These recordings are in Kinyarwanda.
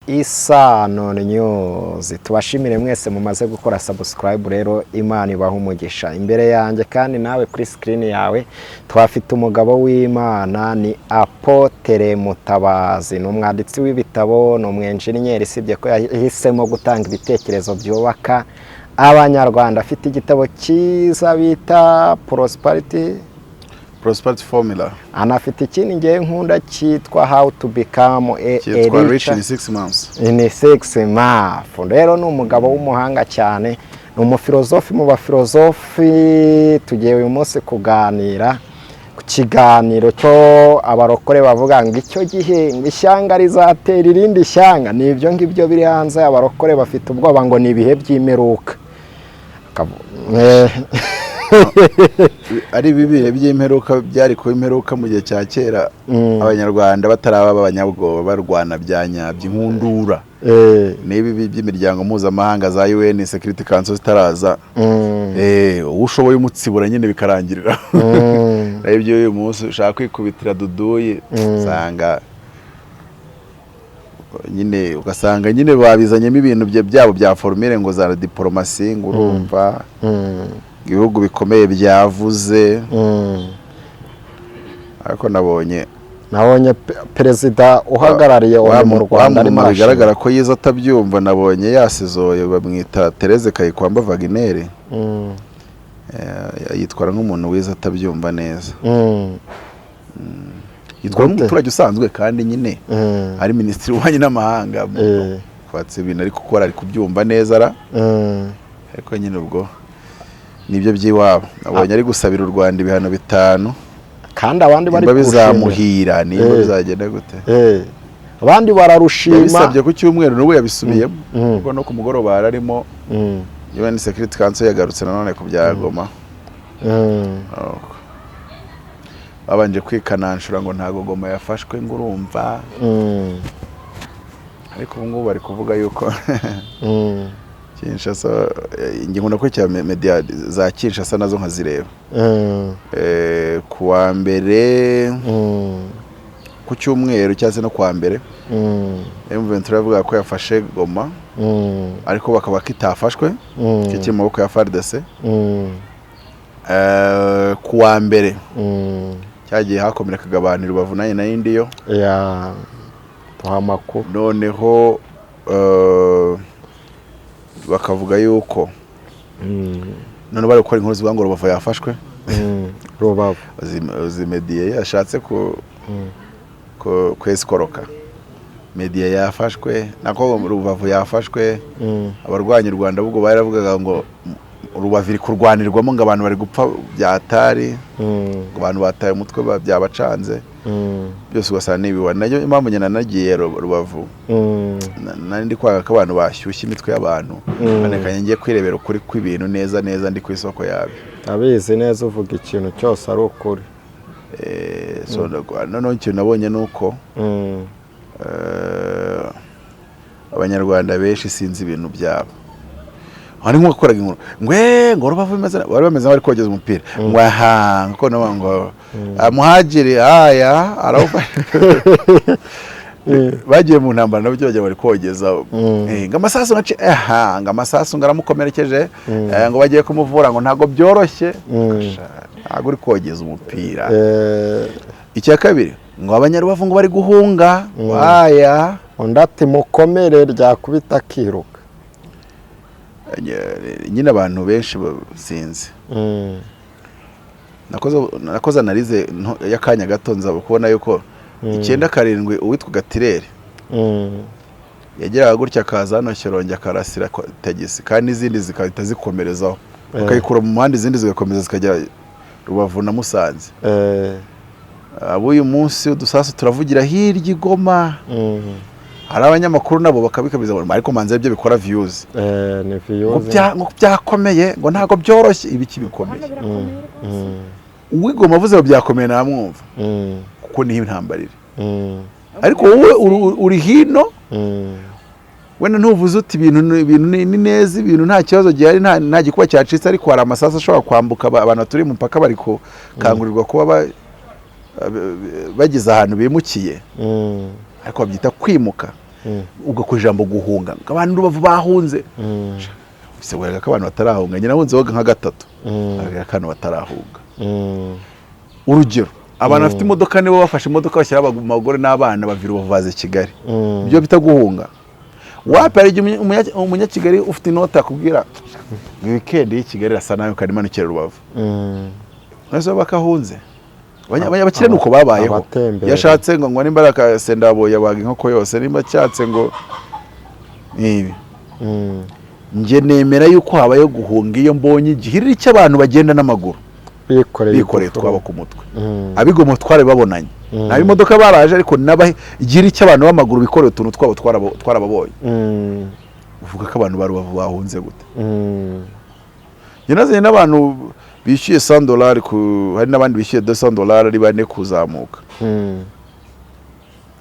Isano News. Tubashimire mwese mumaze gukora subscribe, rero Imana ibaha umugisha. Imbere yanjye kandi nawe kuri screen yawe twafite umugabo w'Imana, ni Apotre Mutabazi, n'umwanditsi w'ibitabo, n'umwenjeniyeri, sibye ko yahisemo gutanga ibitekerezo byubaka Abanyarwanda. Afite igitabo cyiza bita Prosperity Formula. Anafite ikindi ngiye nkunda cyitwa How to Become a Rich in 6 Months. In 6 months. Rero ni umugabo w'umuhanga cyane, ni umufilozofi mu bafilozofi. Tugiye uyu munsi kuganira ku kiganiro cyo abarokore bavuga ngo icyo gihe ishyanga rizatera irindi shyanga. Ni ibyo ngibyo biri hanze, abarokore bafite ubwoba ngo ni ibihe by'imperuka. Ari bibihe by'imperuka, byari ku imperuka mu gihe cya kera. Abanyarwanda bataraba abanyabwoba barwana byanyabye inkundura. Nibi by'imiryango mpuzamahanga za UN Security Council zitaraza. Ushoboye umutsibura nyine bikarangirira. Ibyo uyu munsi ushaka kwikubitira duduye sanga nyine ugasanga nyine babizanyemo ibintu byabo bya formule ngo za diplomasi, ngo urumva ibihugu bikomeye byavuze. Ariko nabonye perezida uhagarariye mu Rwanda ari mashini, bigaragara ko yiza atabyumva. Nabonye yasizoye bamwita Therese Kayikwamba Wagner. Yitwara nk'umuntu wiza atabyumva neza. Yitwara nk'umuturage usanzwe kandi nyine ari minisitiri w'ububanyi n'amahanga. Kwatse ibintu ari gukora ari kubyumva neza ara. Ariko nyine ubwo nibyo by'iwabo. Nabonye ari gusabira u Rwanda ibihano 5 kandi abandi bari bizamuhira. Niba bizagenda gute? Abandi bararushima. Bisabye ku cyumweru n'ubu yabisubiyemo kuko no ku mugoroba ararimo. UN Security Council yagarutse nanone ku byagoma. Babanje kwikananshura ngo ntago Goma yafashwe, ngo urumva. Ariko ubu bari kuvuga yuko Kinshasa, ingingo nako cya media za Kinshasa nazo nkazireba. Kuwa mbere ku cyumweru cyase no kuwa mbere M23 yavuga ko yafashe Goma, ariko bakaba kitafashwe kiki mu maboko ya FARDC. Kuwa mbere cyagiye hakomerekaga abantu Rubavu na Indiyo ya tuhamakuru. Noneho bakavuga yuko none bari gukora inkuru zivuga ngo Rubavu yafashwe. Rubavu media yashatse kwesikoroka. Media yafashwe nako Rubavu yafashwe. Abarwanya u Rwanda ubwo baravugaga ngo Rubavu iri kurwanirwamo ngo abantu bari gupfa byatari, ngo abantu bataye umutwe byabacanze. Byose ugasanga nibiwa. Nayo impamvu nyina nagiye Rubavu nari ndi kwanga ko abantu bashyushye imitwe y'abantu, banekanye ngiye kwirebera ukuri kw'ibintu neza ndi ku isoko yabe. Abizi neza uvuga ikintu cyose ari ukuri. So none ikintu nabonye nuko Abanyarwanda benshi sinzi ibintu byabo. Hari nko gukoraga inkuru ngo Rubavu bameze bari kogeza umupira ngo aha ngo no ngo muhajiri aya arawufa. Bagiye mu ntambara nabyo bajya bari kogeza ngo amasasu ngace ngo amasasu ngaramukomerekeje ngo bagiye kumuvura ngo ntago byoroshye, ntago uri kogeza umupira. Icya kabiri ngo Abanyarubavu ngo bari guhunga aya ondati mukomere ryakubita akiruka. Nyine abantu benshi sinzi. Nakoze analize y'akanya gato nza kubona yuko 9-7 uwitwa Gatirere yageraga gutya akaza hano Shyorongi akarasira tagisi, kandi izindi zikahita zikomerezaho bakayikura mu muhanda, izindi zigakomeza zikajya Rubavu na Musanze. Uyu munsi udusasu turavugira hirya Goma. Hari abanyamakuru nabo bakabikabiza ngo ariko manze ibyo bikora views. Ni views. Ngo byakomeye ngo ntago byoroshye ibiki bikomeye. Uwigoma avuze byakomeye namwumva. Kuko ni intambarire. Ariko wowe uri hino. Wena ntuvuze uti ibintu ni neza, ibintu nta kibazo gihari, nta gikuba cyacitse, ariko hari amasasu ashobora kwambuka abantu turi mu mpaka bari ko kangurirwa kuba bagize ahantu bimukiye. Ariko babyita kwimuka. ugakora ijambo guhunga abantu Rubavu bahunze bisabwaga ko abantu batarahunga nyina bunzeho nka gatatu akantu batarahunga urugero abantu bafite imodoka nibo bafashe imodoka bashyira abagore n'abana bavira Rubavu Kigali ibyo bita guhunga wapara umunyakigali ufite inota akubwira weekend y'Kigali rasa nayo karimanukira Rubavu nazo bakahunze abakire nuko babayeho yashatse ngo n'imbaraga sendabo yabaga inkoko yose nimba cyatse ngo nibi nge nemera yuko habaye guhunga iyo mbonye igihirira cy'abantu bagenda n'amaguru bikoreye twaba ku mutwe abigomo tware babonanye nabi imodoka baraje ariko nabahe igihirira cy'abantu b'amaguru bikoreye utuntu twabo twarababonye uvuga ko abantu Rubavu bahunze gute Yenaze n'abantu bishyuye $100 hari n'abandi bishyuye $200 ari bane kuzamuka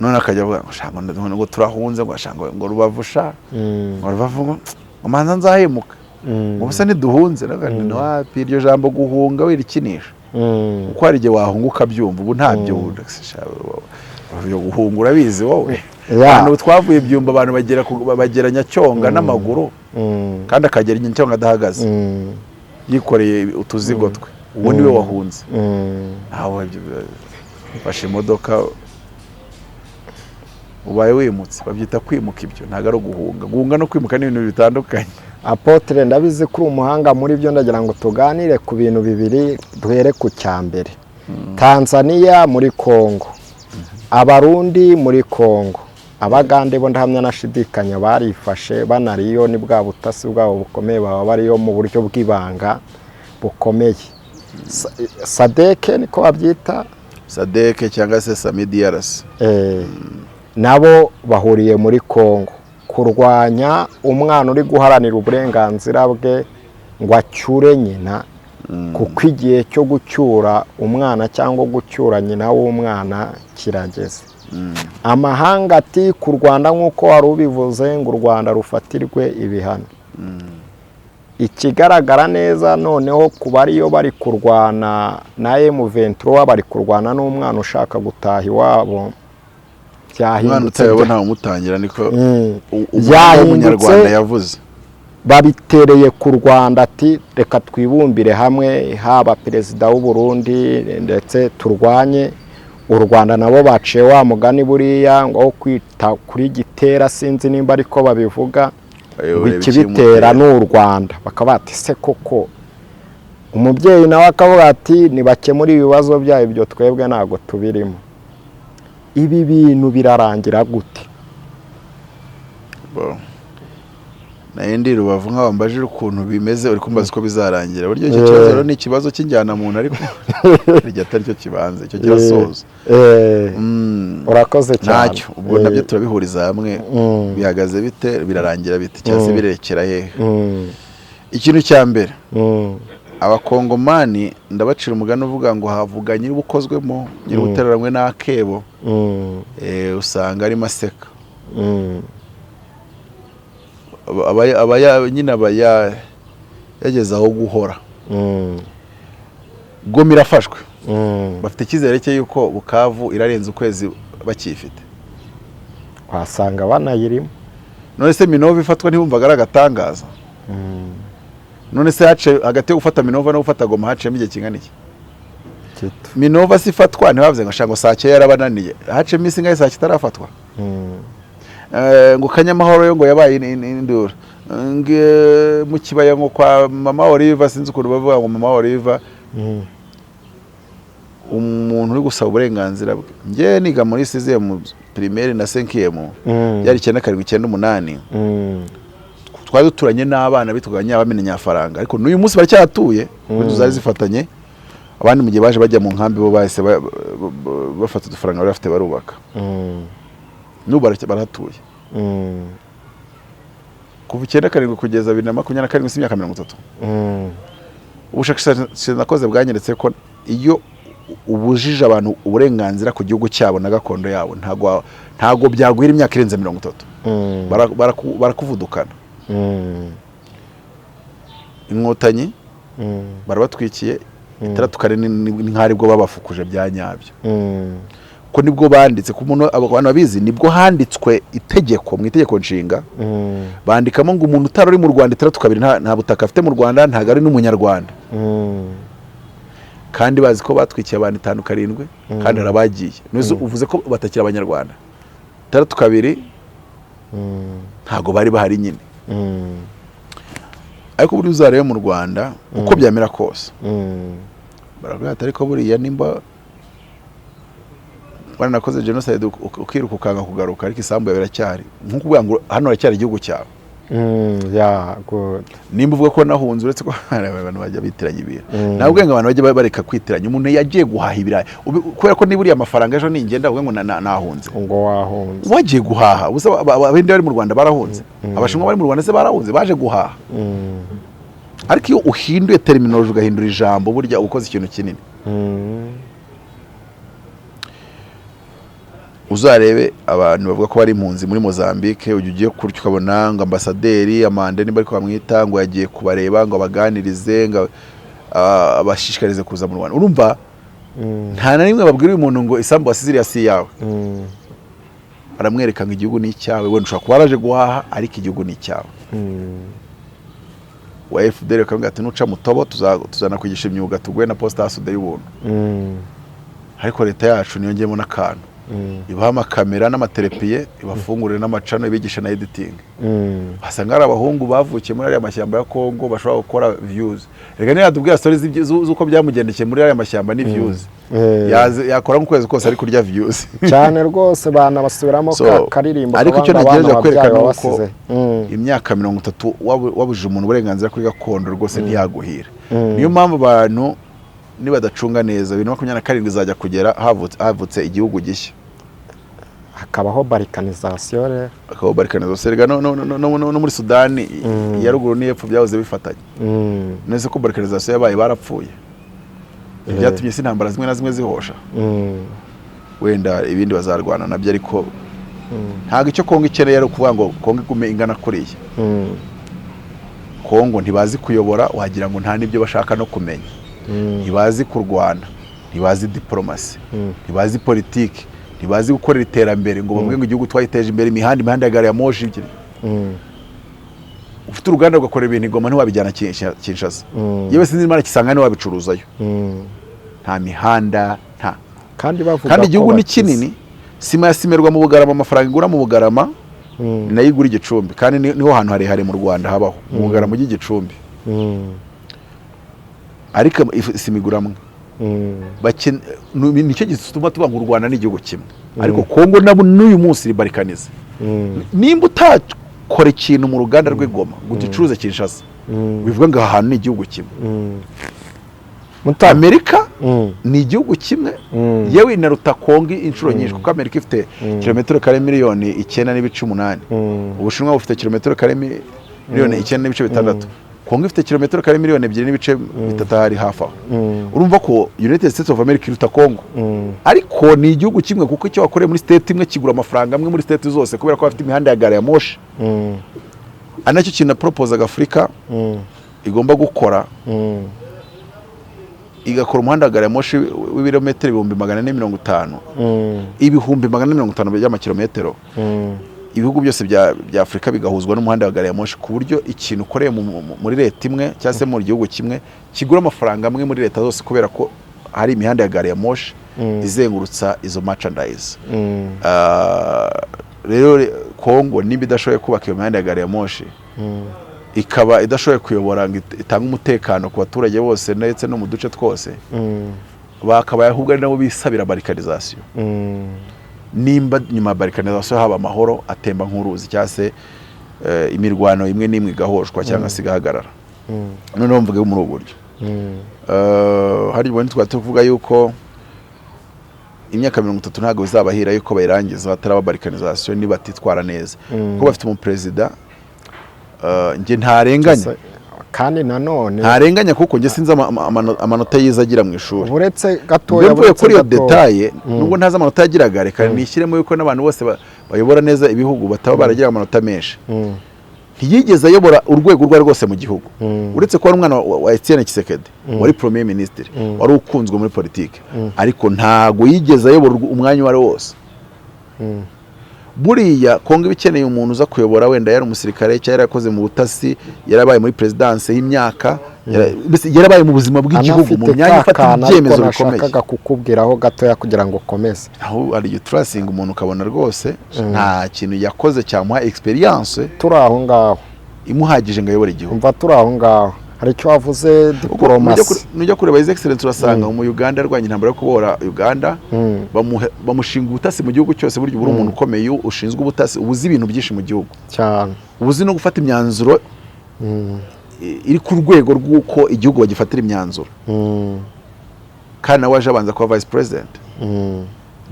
none akajya avuga ngo turahunze ngo ashanga ngo Rubavu sha ngo Rubavu ngo amanza nzahemuka ngo busa ntiduhunze wapi iryo jambo guhunga wirikinisha uko hari igihe wahunguka byumva ubu ntabyo yo guhunga urabizi wowe abantu twavuye byumba abantu bagera Nyacyonga n'amaguru kandi akagera Nyacyonga adahagaze yikoreye utuzigo twe ubu niwe wahunze aho fashe imodoka ubaye wimutse babyita kwimuka ibyo ntago ari guhunga no kwimuka n'ibintu bitandukanye Apotre ndabizi kuri umuhanga muri byo ndagira ngo tuganire ku bintu bibiri duhere ku cyambere Tanzania muri Kongo Abarundi muri Kongo Abagande bo ndahamya nashidikanya barifashe banariyo ni bwa butasi bwabo bukomeye baba bariyo mu buryo bw'ibanga bukomeye Sadeke niko babyita Sadeke cyangwa se Samidiaras nabo bahuriye muri Kongo kurwanya umwana uri guharanira uburenganzira bwe ngo acyure nyina kuko igihe cyo gucyura umwana cyangwa gucyura nyina w'umwana kirageze amahanga ati ku Rwanda nk'uko wari ubivuze ngo u Rwanda rufatirwe ibihano ikigaragara neza noneho kuba ariyo bari kurwana na M23 bari kurwana n'umwana ushaka gutaha iwabo byahindutse nta umutangira niko umunyarwanda yavuze babitereye ku Rwanda ati reka twibumbire hamwe haba perezida w'u Burundi ndetse turwanye u Rwanda nabo baciye wa mugani buriya ngo kwita kuri gitera sinzi nimba ariko babivuga bikibitera n'u Rwanda bakabati se koko umubyeyi nawe akavuga ati nibakemura ibibazo byayo byo twebwe ntago tubirimo ibi bintu birarangira gute Nayendi Rubavu nk'abambajije ukuntu bimeze uri kumbaza ko bizarangira buryo icyo kibazo rero ni ikibazo cy'injyana muntu ariko iryo atari cyo kibanze icyo kirasoza urakoze cyane ntacyo ubwo nabyo turabihuriza hamwe bihagaze bite birarangira bite cyase birekera hehe ikintu cya mbere abakongomani ndabacira umugani uvuga ngo havuga nyiri ubukozwemo nyiri ubutereranwe n'akebo usanga ari maseka nyine yageze aho guhora Goma irafashwe bafite icyizere cye yuko Bukavu irarenza ukwezi bakifite wasanga banayirimo none se Minova ifatwa ntibumvaga ari agatangaza none se hace hagati yo gufata Minova no gufata Goma hacemo igihe kingana iki Minova sifatwa ntibavuze ngo shango saa cye yarabananiye hacemo isi ngaye saa kitarafatwa ngo Kanyamahoro yo ngo yabaye indura nge mu kibaya ngo kwa Mama Oliva sinzi ukuntu bavuga ngo Mama Oliva umuntu uri gusaba uburenganzira bwe nge niga muri 6e primaire na 5e yari 978 twari duturanye n'abana bituganye abamene nyafaranga ariko n'uyu munsi baracyatuye kandi zari zifatanye abandi mu gihe baje bajya mu nkambi bo bahise bafata udufaranga bari bafite barubaka n'ubu baratuye kuva 97 kugeza 2024 imyaka 30 ubushakashatsi nakoze bwanyeretse ko iyo ubujije abantu uburenganzira ku gihugu cyabo na gakondo yabo ntago byagwira imyaka irenze 30 barakuvudukana inkotanyi barabatwikiye itaratukare n'inkaribwo babafukuje bya nyabyo ko nibwo banditse ku muntu abantu babizi nibwo handitswe itegeko mu itegeko nshinga bandikamo ngo umuntu utarari mu Rwanda 32 nta butaka afite mu Rwanda ntago ari n'umunyarwanda kandi bazi ko batwikiye abantu 5-7 kandi arabagiye nuzo uvuze ko batakira abanyarwanda 32 ntago bari bahari nyine ariko buri uzareye mu Rwanda uko byamera kose baravuga ariko buriya nimba wana nakoze genocide ukiruka ukanga kugaruka ariko isambu yabiracyari nkuko kuvuga ngo hano aracyari igihugu cyawe good nimba uvuga ko nahunze uretse ko abantu bajya bitiranya ibintu nabwo ngo abantu bajya bareka kwitiranya umuntu yagiye guhaha ibirayi kubera ko niburiya amafaranga ejo ningenda uvuga ngo nahunze ngo wahunze wagiye guhaha ubusa abindi bari mu Rwanda barahunze abashinwa bari mu Rwanda se barahunze baje guhaha ariko iyo uhinduye terminology ugahindura ijambo burya ukoze ikintu kinini uzarebe abantu bavuga ko bari impunzi muri Mozambique ugiye kurya ukabona ngo ambasaderi Amande nimba ariko bamwita ngo yagiye kubareba ngo abaganirize ngo abashishikarize kuza mu Rwanda urumva nta na rimwe babwira uyu muntu ngo isambu wasiziriya si yawe baramwereka ngo igihugu ni icyawe we ntushaka kuba araje guhaha ariko igihugu ni icyawe wa FDL kavuga ati nuca mutobo tuzana kwigisha imyuga tuguye na poste asude y'ubuntu ariko leta yacu niyo ngiyemo n'akantu ibaha amakamera n'amaterepiye ibafungurire n'amacano ibigisha na editing basanga ari abahungu bavukiye muri ariya mashyamba ya Kongo bashobora gukora views rega niyo yatubwira stories z'uko byamugendekeye muri ariya mashyamba ni views yakora nk'ukwezi kose ari kurya views cyane rwose bana basubiramo karirimbo ariko icyo nagejeje kwerekana uko imyaka 30 wabujije umuntu uburenganzira kuri gakondo rwose ntiyaguhira niyo mpamvu abantu nibadacunga neza 2027 izajya kugera havutse igihugu gishya hakabaho balkanization rero hakabaho balkanization rega no muri Sudani ya ruguru n'epfo byahoze bifatanye nese ko balkanization yabaye barapfuye byatumye intambara zimwe na zimwe zihosha wenda ibindi bazarwana nabyo ariko ntago icyo Kongo ikeneye ari kuvuga ngo Kongo igume ingana kuriya Kongo ntibazi kuyobora wagira ngo nta nibyo bashaka no kumenya ntibazi kurwana ntibazi diplomasi ntibazi politiki ntibazi gukorera iterambere ngo bavuge ngo igihugu twayiteje imbere imihanda ya gari ya moshi ibyo ufite uruganda rugakora ibintu igoma ntiwabijyana Kinshasa yewe sinzi imana kisanga ni wabicuruzayo nta mihanda nta kandi igihugu ni kinini sima yasimerwa mu Bugarama amafaranga igura mu Bugarama nayo igura Igicumbi kandi niho hantu harehare mu Rwanda habaho mu Bugarama y'Igicumbi ariko simiguramwe nicyo gituma tuba ngo u Rwanda n'igihugu kimwe ariko Kongo nabo n'uyu munsi ribarikanize nimba utakora ikintu mu ruganda rw'Igoma ngo ugicuruze Kinshasa bivuga ngo ahantu n'igihugu kimwe Amerika ni igihugu kimwe yewe inaruta Kongo inshuro nyinshi kuko Amerika ifite kilometero kare miliyoni 9.8 Ubushinwa bufite kilometero kare miliyoni 9.6 Kongo ifite kilometero kare miliyoni 2.3 hari hafi aho urumva ko United States of America iruta Kongo ariko ni igihugu kimwe kuko icyo wakoreye muri state imwe kigura amafaranga amwe muri state zose kubera ko bafite imihanda ya gari ya moshi anacyo kintu proposaga Afrika igomba gukora igakora umuhanda wa gari ya moshi w'ibirometero 450 ibihumbi 450 by'amakilometero ibihugu byose bya Afrika bigahuzwa n'umuhanda wa gari ya moshi ku buryo ikintu ukoreye muri leta imwe cyangwa se mu gihugu kimwe kigura amafaranga amwe muri leta zose kubera ko hari imihanda ya gari ya moshi izengurutsa izo merchandise rero Kongo nimba idashoboye kubaka iyo mihanda ya gari ya moshi ikaba idashoboye kuyobora ngo itanga umutekano ku baturage bose ndetse no mu duce twose bakaba ahubwo ari nabo bisabira balkanization nimba nyuma balkanization haba amahoro atemba nk'uruzi cyase imirwano imwe n'imwe igahoshwa cyangwa sigahagarara none mvuge muri uburyo hari ibintu twatuvuga yuko imyaka 30 ntago bizabahira yuko bayirangiza bataraba balkanization niba batitwara neza kuko bafite mu president nge ntarenganya kandi nanone ntarenganya kuko nge sinza amanota yiza agira mu ishuri uretse gatoya mvuye kuri iyo detaye nubwo ntaza amanota yagiraga reka nishyiremo yuko n'abantu bose bayobora neza ibihugu bataba baragira amanota menshi ntiyigeze ayobora urwego urwo ari rwose mu gihugu uretse ko ari umwana wa Etienne Tshisekedi wari premier ministre wari ukunzwe muri politike ariko ntago yigeze ayobora umwanya wari wose. Buriya Kongo ibikeneye umuntu uza kuyobora wenda yari umusirikare cyangwa yarakoze mu butasi yarabaye muri presidence y'imyaka yarabaye mu buzima bw'igihugu mu myanya ifata ibyemezo bikomeye. Nashakaga kukubwiraho gatoya kugira ngo ukomeze. Aho ari you trusting umuntu ukabona rwose nta kintu yakoze cyamuha experience turi aho ngaho imuhagije ngo ayobore igihugu. Umva turi aho ngaho hari icyo wavuze diplomasi. Nujya kureba His Excellency urasanga mu Uganda arwanya intambara yo kubora Uganda bamushinga ubutasi mu gihugu cyose buryo buri umuntu ukomeye ushinzwe ubutasi ubuzi ibintu byinshi mu gihugu cyane ubuzi no gufata imyanzuro iri ku rwego rw'uko igihugu bagifatira imyanzuro kandi nawe waje abanza kuba vice president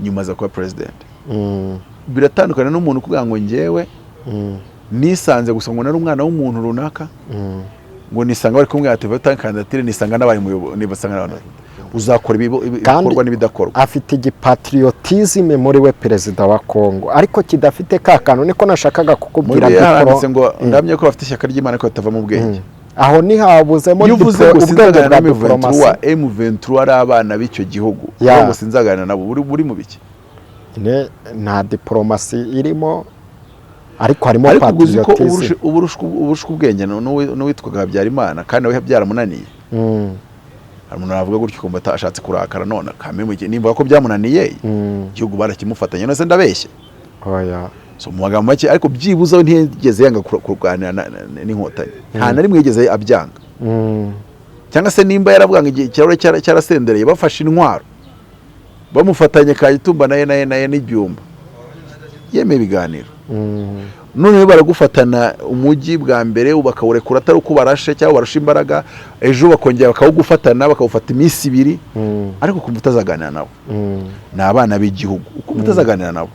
nyuma aza kuba president. Biratandukana n'umuntu kuvuga ngo njyewe nisanze gusa ngo nari umwana w'umuntu runaka ngo nisanga bari kumwe ati kandidatire nisanga n'abaye nibasanga n'abantu uzakora ibikorwa n'ibidakorwa. Afite igipatriotisme muri we perezida wa Kongo ariko kidafite kakano niko nashakaga kukubwira ndetse ngo ndamye ko bafite ishyaka ry'Imana ko batava mu bwenge. Aho ntihabuzemo ubwenge bwa diplomasi wa M23 ari abana b'icyo gihugu ngo sinzagana nabo buri mu biki nta diplomasi irimo ariko harimo patriotisme. Uburushwa ubwenge n'uwitwaga Habyarimana kandi we byaramunaniye. Umuntu aravuga gutyo kumva ashatse kurakara none kameme nimba ko byamunaniye igihugu barakimufatanya nose ndabeshye. Oya so mu magambo make ariko byibuza ntiyigeze yanga kurwanira n'inkotanyi nta na rimwe yigeze abyanga. Cyangwa se nimba yarabwanga igihe cyarasendereye bafashe intwaro bamufatanye Kayitumba naye n'ibyumba yemeye ibiganiro. None baragufatana umujyi bwa mbere bakawurekura atari uko barashe cyangwa barusha imbaraga ejo bakongera bakawugufatana bakawufata iminsi 2 ariko kumva utazaganira nabo ni abana b'igihugu uko mutazaganira nabo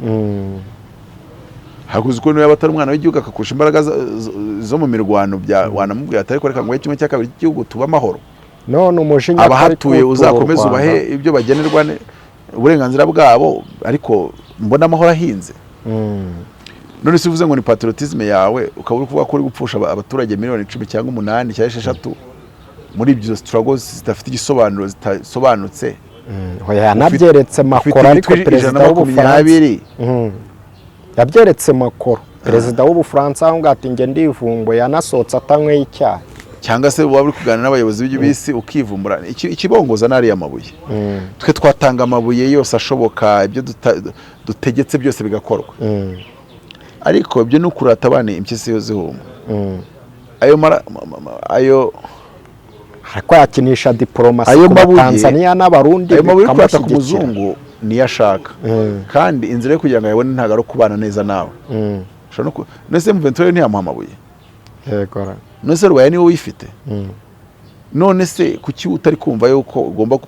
hakuze ko niba batari umwana w'igihugu akakusha imbaraga zo mu mirwano bya wanamubwira atari ko reka ngo kimwe cya kabiri cy'igihugu tuba amahoro none umujinya abahatuye uzakomeza ubahe ibyo bagenerwa uburenganzira bwabo ariko mbona amahoro ahinze. None se uvuze ngo ni patriotisme yawe ukabura kuvuga ko uri gupfusha abaturage miliyoni 10 cyangwa 8 cyangwa 6 muri ibyo struggles zidafite igisobanuro zitasobanutse. Hoya nabyeretse makora ariko perezida w'Ubufaransa yabyeretse makoro perezida w'Ubufaransa aho ngati nge ndivumbo yanasotse atanywe icyaha cyangwa se waba uri kuganira n'abayobozi b'ibisi ukivumbura ikibongoza nari amabuye. Twe twatanga amabuye yose ashoboka ibyo dutegetse byose bigakorwa. Ariko ibyo nukurata abana impyisi yo zihuma ayo ariko yakinisha diplomasi ku Tanzania n'abarundi bikamata ku muzungu niyo ashaka kandi inzira yo kugira ngo yabone ntago ari kubana neza nawe. Nese M23 ntiyamuha amabuye yego nese rubaye niwe wifite none se kuki utari kumva yuko ugomba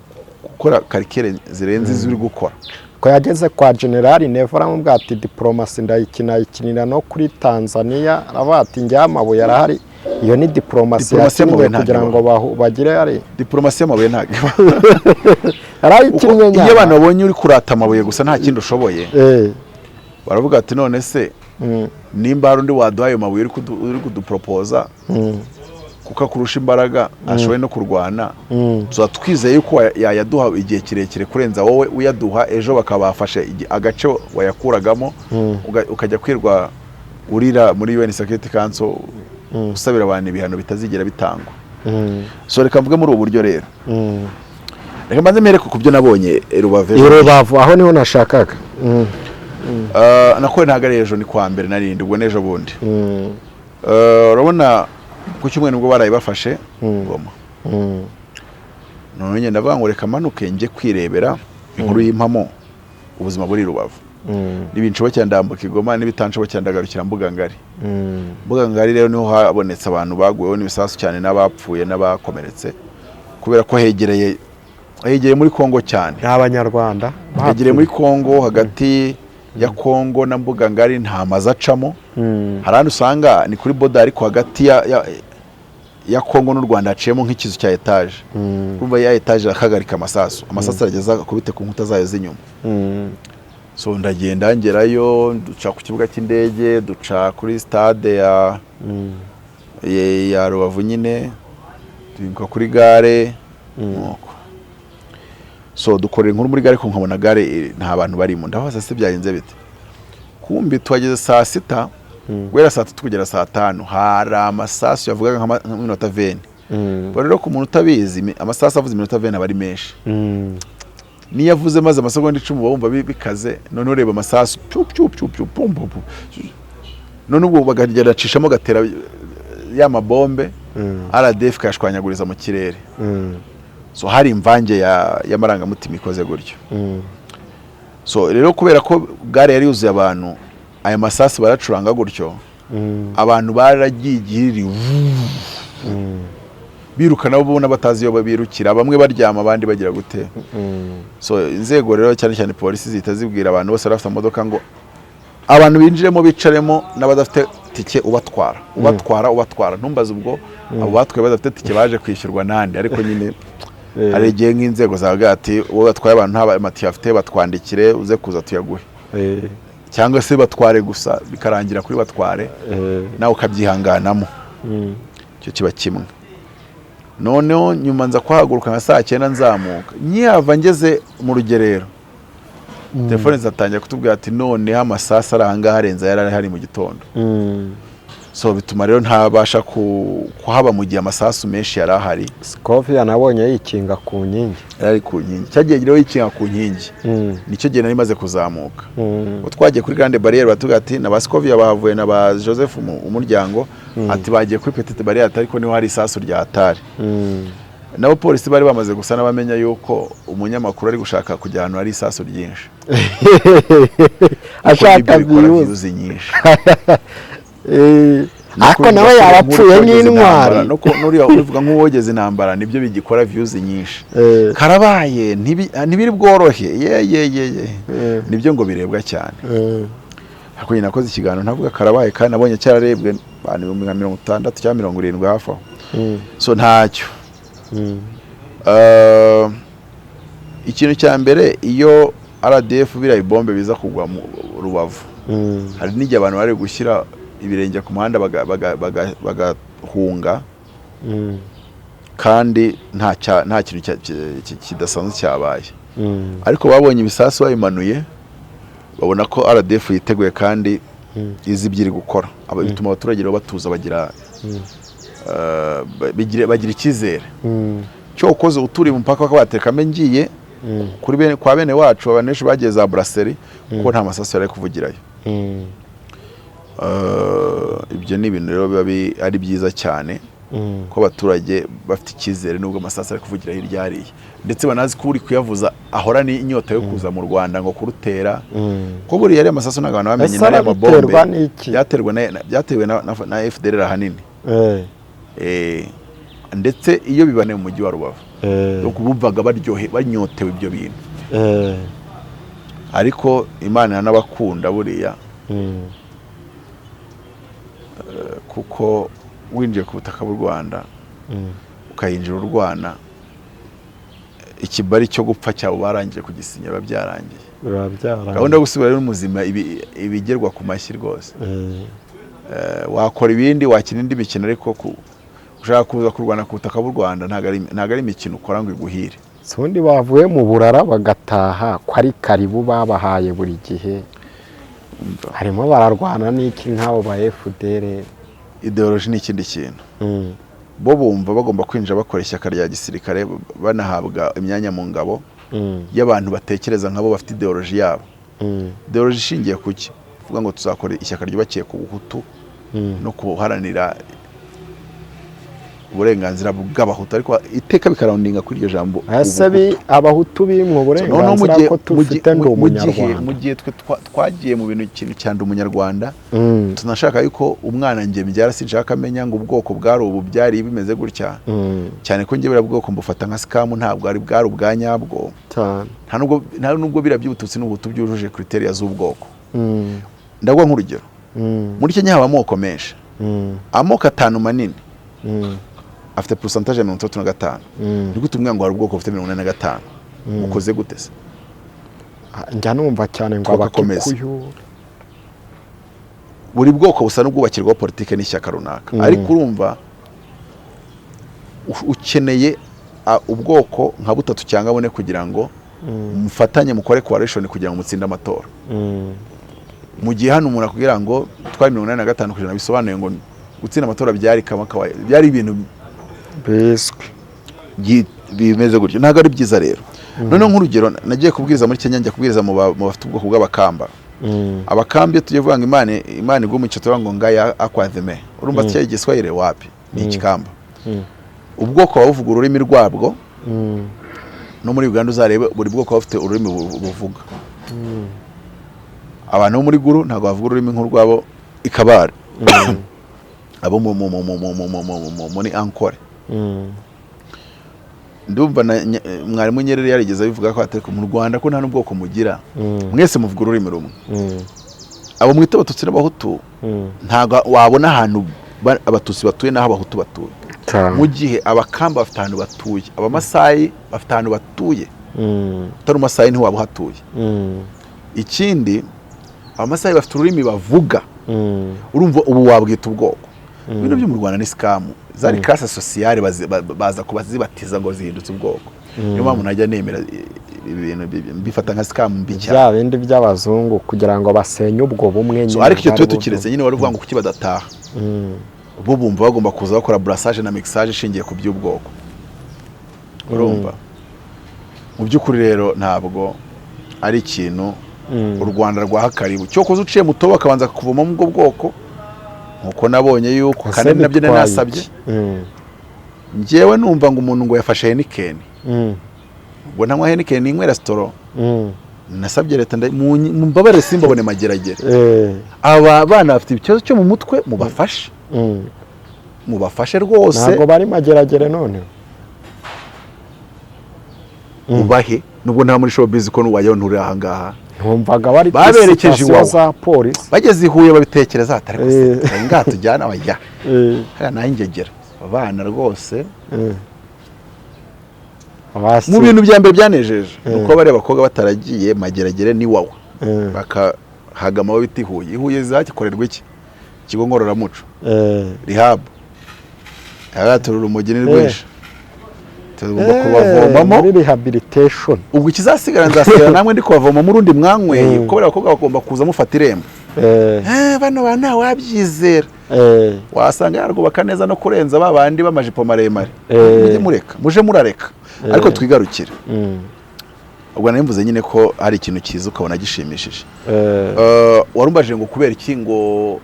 gukora karikere zirenze ziri gukora ko yageze kwa General Neva aramubwira ati diplomasi ndayikinira no kuri Tanzania arabati njyamabuye arahari. Iyo ni diplomasi yakinwe kugira ngo bagire ari diplomasi y'amabuye ntago arayikinye iyo abantu babonye uri kurata amabuye gusa nta kindi ushoboye baravuga ati none se nimba hari undi waduhaye amabuye uri kudupropoza kuko akurusha imbaraga ashoboye no kurwana twizeye yuko yayaduha igihe kirekire kurenza wowe uyaduha ejo bakabafashe agace wayakuragamo ukajya kwirwa urira muri UN Security Council usabira abantu ibihano bitazigera bitangwa. So reka mvuge muri ubu buryo rero reka mbanze mere ku byo nabonye Rubavu aho niho nashakaga nakore ntago ari ejo ni kwa mbere narindi ubwo nejo bundi urabona ku cyumwe nubwo baraye bafashe Goma none ngenda bavuga ngo reka manuke nje kwirebera inkuru y'impamo ubuzima buri Rubavu n'ibincobo cyandambuka Goma n'ibitancobo cyandagarukira Mbuga Ngari. Mbuga Ngari rero niho habonetse abantu baguweho n'ibisasu cyane n'abapfuye n'abakomeretse kubera ko hegereye muri Kongo cyane n'abanyarwanda hegereye muri Kongo hagati ya Kongo na Mbuga Ngari nta mazacamo harandi usanga ni kuri boda ariko hagati ya Kongo n'u Rwanda haciyemo nk'ikizu cya etage urumva ya etage akagarika amasasu arageza kubite ku nkuta zayo z'inyuma so ndagenda ngerayo duca ku kibuga cy'indege duca kuri stade ya Rubavu nyine tubibuka kuri gare nuko so dukorera inkuru muri gare ko nkabona gare nta bantu barimo ndabaza se byagenze bite kumbi twageze saa 6 guhera saa 3 kugera saa 5 hari amasasu yavugaga nka minota 20 rero ku muntu utabizi amasasu avuze minota 20 abari menshi niyo yavuze maze amasegonda 10 bumva bikaze none ureba amasasu none ubwo bagagera cishamo gatera ya mabombe RDF kashwanyaguriza mu kirere so hari imvange ya marangamutima ikoze gutyo so rero kubera ko gare yari yuzuye abantu aya masasi baracuranga gutyo abantu baragigirira biruka nabo ubona batazi yo babirukira bamwe baryama abandi bagira gute so inzego rero cyane cyane polisi zitazibwira abantu bose bafite imodoka ngo abantu binjiremo bicaremo n'abadafite tike ubatwara ntumbaze ubwo abo batwaye badafite tike baje kwishyurwa nande ariko nyine aregeye nk'inzego zavuga ati wowe batwaye abantu nta matiyo afite batwandikire uze kuza tuyaguhe cyangwa se batware gusa bikarangira kuri batware nawe ukabyihanganamo cyo kiba kimwe noneho nyuma nza kwahaguruka nka saa 9 nzamuka nyihava ngeze mu rugerero telefone zatangira kutubwira ati none amasasa aranga harenza yarari hari mu gitondo so bituma rero ntabasha kuhaba mu gihe amasasu menshi yarahari Scovia nabonye yikinga ku nkingi yari ku nkingi cyagiye rero yikinga ku nkingi nicyo gihe nari maze kuzamuka twagiye kuri grande barriere batuga ati na ba Scovia bahavuye na ba Joseph umuryango ati bagiye kuri petite barriere ariko niho hari isasu rya atari nabo polisi bari bamaze gusa nabamenya yuko umunyamakuru ari gushaka kujya ahantu hari isasu ryinshi ashaka views nyinshi ako nawe yarapfuye nk'intwari nuriya uvuga nk'uwogeze intambara nibyo bigikora views nyinshi karabaye ntibiri bworohe nibyo ngo birebwa cyane ariko nyine nakoze ikiganiro ntavuga karabaye kandi nabonye cyararebwe abantu 60 cyangwa 70 hafi aho so ntacyo ikintu cya mbere iyo RDF bira ibombe biza kugwa mu Rubavu hari n'igihe abantu bari gushyira ibirenge ku muhanda bagahunga kandi nta kintu kidasanzwe cyabaye ariko babonye ibisasu babimanuye babona ko RDF yiteguye kandi izi byiri gukora bituma abaturage rero batuza bagira icyizere cyo ukoze uturi mu mpaka batekame ngiye kuri kwa bene wacu abaneshi bagiye za brasserie kuko nta masasu yari kuvugirayo ibyo ni ibintu rero biba ari byiza cyane ko abaturage bafite icyizere nubwo amasasu ari kuvugira hirya hariya ndetse banazi ko uri kuyavuza ahora ni inyota yo kuza mu Rwanda ngo kurutera ko buri yari amasasu n'abantu bamenye n'aya mabombe byatewe na FDLR ahanini ndetse iyo bibane mu mujyi wa Rubavu no kubumvaga baryohe banyotewe ibyo bintu ariko Imana n'abakunda buriya kuko winjiye ku butaka bw'u Rwanda ukayinjira urwana ikibari cyo gupfa cyabo barangije kugisinya babyarangiye gahunda yo gusubira rero muzima ibigerwa ku mashyi rwose wakora ibindi wakina indi mikino ariko ushaka kuza kurwana ku butaka bw'u Rwanda ntago ari imikino ukora ngo iguhire sundi bavuye mu burara bagataha ko ari karibu babahaye buri gihe harimo bararwana n'iki nk'abo ba FDLR ideology ni ikindi kintu bo bumva bagomba kwinjira bakora ishyaka rya gisirikare banahabwa imyanya mu ngabo y'abantu batekereza nk'abo bafite ideology yabo ideology ishingiye kuki uvuga ngo tuzakora ishyaka ryubakiye ku buhutu no kuharanira uburenganzira bw'abahutu ariko iteka bikarandinga kuri iryo jambo asabi abahutu bimwe uburenganzira ko tufite ndo umunyarwanda mu gihe twagiye mu bintu ikintu cyande umunyarwanda tunashaka yuko umwana nge mbyara sinshaka amenya ngo ubwoko bwari ubu byari bimeze gutya cyane ko nge bira bwoko mbufata nka scam ntabwo ari bwari ubwanyabwo nta nubwo bira by'ubututsi n'ubuhutu byujuje criteria z'ubwoko ndagwa nk'urugero muri Kenya haba amoko menshi amoko 5 manini afite pourcentage ya 35 niko tumwe ngo hari ubwoko bufite 45 ukoze gute se njya numva cyane ngo Tugakomeza. abakikuyu buri bwoko busa n'ubwubakirwaho politike n'ishyaka runaka ariko urumva ukeneye ubwoko nka butatu cyangwa bune kugira ngo mufatanye mukore coalition kugira ngo mutsinde amatora. Mu gihe hano umuntu akubwira ngo twari 85% bisobanuye ngo gutsinda amatora byari ibintu bimeze gutyo, ntabwo ari byiza rero. Noneho nk'urugero nagiye kubwiriza muri Kenya, njya kubwiriza mu bafite ubwoko bw'abakamba. Abakambi tugiye vuga ngo imana igwa mu cyo ngo ngaya akwatheme, urumva cyo igiswahili wapi ni ikikamba. Ubwoko bavuga ururimi rwabwo, no muri Uganda uzarebe buri bwoko bafite ururimi buvuga. Abantu bo muri Guru ntabwo bavuga ururimi nk'urwabo ikabare, abo muri Ankole. Ndumva mwarimu Nyerere yarigeze abivuga ko atari mu Rwanda ko nta n'ubwoko mugira, mwese muvuga ururimi rumwe. Abo mwita Abatutsi n'Abahutu ntabwo wabona ahantu Abatutsi batuye n'aho Abahutu batuye. Mu gihe Abakamba bafite ahantu batuye, Abamasayi bafite ahantu batuye, utari Umasayi ntiwaba uhatuye. Ikindi Abamasayi bafite ururimi bavuga, urumva ubu wabwita ubwoko. Ibintu byo mu Rwanda ni scam, zari classe sociale baza kubazibatiza ngo zihindutse ubwoko. Niyo mpamvu najya nemera ibintu bifata nka scam mbi cyane. Bya bindi by'abazungu kugira ngo basenye ubwo bumwe nyine. Ariko icyo twe tukiretse nyine wari uvuga ngo kuki badataha. Bo bumva bagomba kuza bakora brassage na mixage ishingiye ku by'ubwoko. Urumva? Mu by'ukuri rero ntabwo ari ikintu u Rwanda rwahakaribu. Cyo koze uciye muto bakabanza kuvoma mu bwo bwoko. Nkuko nabonye yuko kandi nabyo nasabye. Ngewe numva ngo umuntu ngo yafashe Heineken. Ngo ntanywa Heineken ni inywera restaurant. Nasabye leta mbabare simbabone mageragere. Aba bana bafite ikibazo cyo mu mutwe mubafashe. Mubafashe rwose. Ntabwo bari mageragere none. Ubahe nubwo nta muri showbiz ko nuwayo nturi aha ngaha. Ntumvaga bari baberekeje iwawe za polisi. Bageze ihuye babitekereza atari gusa ngaha tujyana abajya. Naho ingegera abana rwose. Mu bintu bya mbere byanejeje nuko bare bakobwa bataragiye mageragere ni wawe. Bakahagama babiti Huye. Ihuye zakikorerwa iki? Kigo ngororamuco. Rehab. Agaturura umugeni rwinshi. Tugomba kubavomamo muri rehabilitation. Ubwo ikizasigara nzasigara namwe ndi kubavoma mu rundi mwanyweye kuko bare bakobwa bagomba kuza mufata irembo. Bano bana wabyizera. Wasanga yarwubaka neza no kurenza babandi bamajipo maremare. Mujye mureka, muje murareka. Ariko twigarukira. Ubwo narimvuze nyine ko ari ikintu cyiza ukabona gishimishije. Warumbaje ngo kubera iki ngo